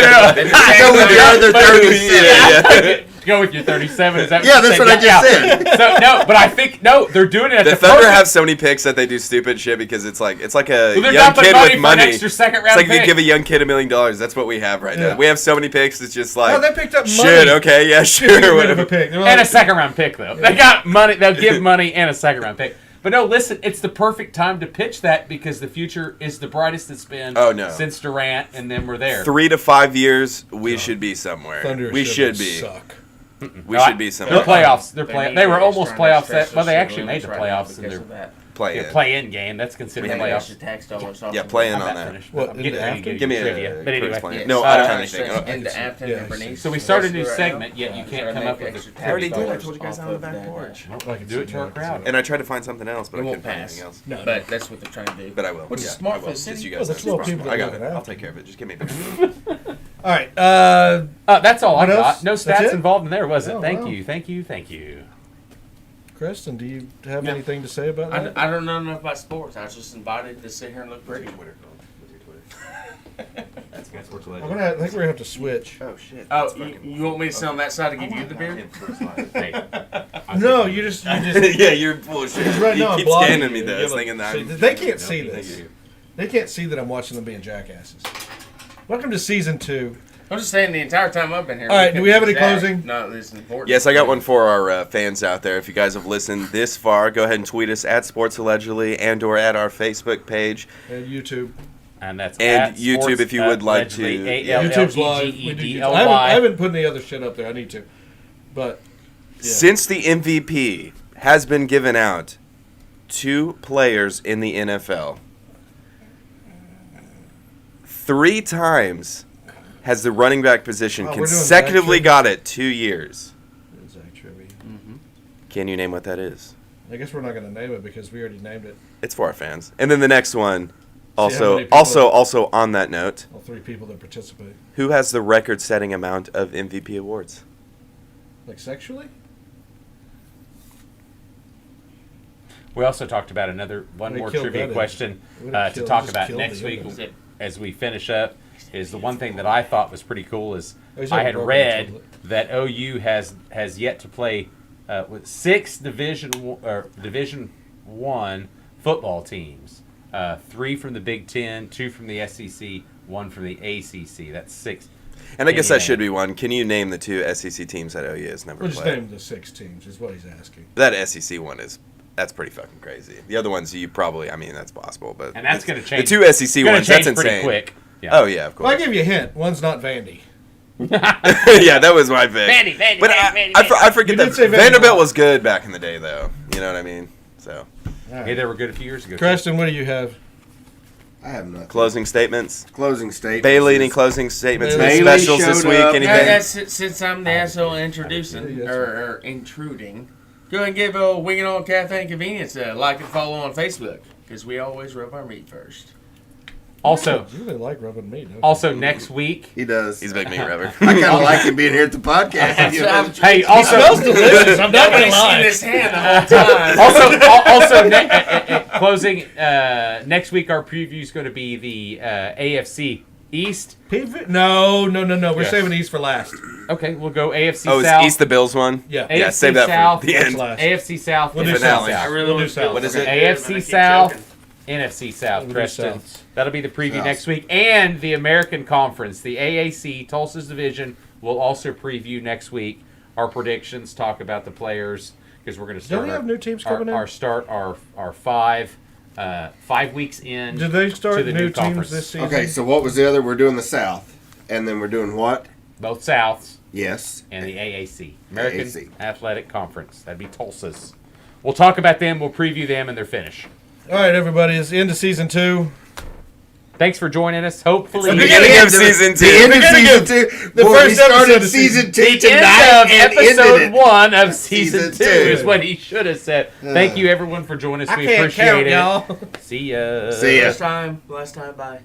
Go with your other 37. Yeah. Go with your 37. Is that Yeah, what you that's what I just said. So no, but I think they're doing it at The the Thunder perfect- have so many picks that they do stupid shit because it's like a Well, they're young not putting kid money with for money. an extra second It's round like pick. you give a young kid $1 million. That's what we have right Yeah. now. We have so many picks. It's just like Oh, they picked up money. shit. Okay, yeah, Get sure. rid of a Whatever. pick. They're And like- a second round pick though. They got money. They'll give money and a second round pick. But no, listen, it's the perfect time to pitch that because the future is the brightest it's been Oh, no. since Durant, and then we're there. 3 to 5 years, we should be somewhere. Thunder We should be. Suck. We No, should be They're somewhere. playoffs. They're They play. need They were to almost extra nice playoffs. stress Well, they issue actually made the right now playoffs in because their of that. Play in. play-in game. That's considered They need playoffs. extra tax dollars off Yeah, of play in it. I'm on not that. finished. What, I'm into getting ready to Afton? get Give me trivia. a But anyway. cruise plan. Yes. No, Uh, out of town thing. Into Afton Yeah, and Bernice. So we started a new Right now. segment, yet you Yeah, can't so come I up make with extra it. tax I already did. I dollars told you guys off on the of back that. porch. I can Do it to our crowd. And I tried to find something else, but It I won't couldn't find pass. anything else. No, But that's what they're trying to do. But I will. Which is Yeah, smart I for will. the city. Just you Well, guys. the know. 12 people I that got live it. in I'll Afton. take care of it. Just give me. All right. That's all I What else? got. No That's stats it? involved in there, was it? Oh, Thank wow. you, thank you, thank you. Kristen, do you have No. anything to say about that? I don't know enough about sports. I was just invited to sit here and look pretty. That's what's I think we're going to have to switch. Oh shit. Oh, you want me to sit on that side to give you the beer? No, you just Yeah, you're bullshit. because right You now I'm keep blocking scanning you. me though, Yeah, but thinking that see, I'm. they can't see Thank this. you. They can't see that I'm watching them being jackasses. Welcome to season 2. I'm just saying the entire time I've been here. All right, do we have any Jack, closing? No, this is important. Yes, I got one for our fans out there. If you guys have listened this far, go ahead and tweet us at Sports Allegedly and/or at our Facebook page. And YouTube. And that's And at YouTube Sports if you would like Allegedly, to- YouTube's live. We do YouTube. I haven't put any other shit up there. I need to. But yeah. Since the MVP has been given out to players in the NFL, 3 times has the running back position Oh, we're doing consecutively back got it 2 years. Zach Trivia. Can you name what that is? I guess we're not going to name it because we already named it. It's for our fans. And then the next one, how also many people- also on that note, All 3 people that participate. who has the record-setting amount of MVP awards? Like sexually? We also talked about one They more killed trivia that question Would've to killed- talk just about killed next the week other. as we finish up. Is the one thing that I thought was pretty cool is Oh, he's I already had broken read the toilet. that OU has yet to play with 6 Division 1 football teams. 3 from the Big Ten, 2 from the SEC, 1 from the ACC. That's 6. And I Can guess you that should name? be one. Can you name the 2 SEC teams that OU has never We'll just played? name the 6 teams is what he's asking. That SEC one that's pretty fucking crazy. The other ones you probably, that's possible, but And that's going to change. The 2 SEC gonna ones, that's change pretty insane. quick. Yeah. Oh yeah, of Well, I course. give you a hint. One's not Vandy. Yeah, that was my pick. Vandy, But I forget You that did say Vanderbilt. Vanderbilt was good back in the day, though. You know what I mean? So All right. Hey, they were good a few years ago. too. Preston, what do you have? I have nothing. closing statements. Closing statement. Bailey, any closing statements? Any Bailey specials this showed week? up. Anything? Since I'm the asshole introducing Yeah, that's or intruding, go ahead and give old Winging On Cafe and Convenience a like and follow on Facebook because we always rub our meat first. Also, You really like rubbing meat, don't you? also next week. He does. He's a big meat rubber. I kind of like him being here at the podcast. You know? Hey, also, smells delicious. I'm not gonna Nobody's seen lie. his hand the whole time. also closing next week. Our preview is going to be the AFC East. No. We're Yes. saving East for last. Okay, we'll go AFC Oh, South. is East the Bills one? Yeah. AFC Yeah, save that South. for the That's end. last. AFC South. We'll do NFC finale. South. I really We'll do was South. What is it? AFC South. NFC South, We'll do Preston. South. That'll be the preview South. next week. And the American Conference, the AAC, Tulsa's division, will also preview next week. Our predictions, talk about the players, because we're going to start we have new teams coming in? our 5 weeks in. Did they start to the new new teams conference. this season? Okay, so what was the other? We're doing the South, and then we're doing what? Both Souths Yes. and the AAC, American AAC. Athletic Conference. That'd be Tulsa's. We'll talk about them. We'll preview them and their finish. All right, everybody. It's the end of season 2. Thanks for joining us. Hopefully, The beginning of season 2. The end of Beginning season of- 2. the Boy, first we started episode of season 2 the tonight end of and ended episode it. 1 of season 2 Season 2. is what he should have said. Thank you, everyone, for joining us. I We can't appreciate count, it. y'all. See ya. See ya. Last time, bye.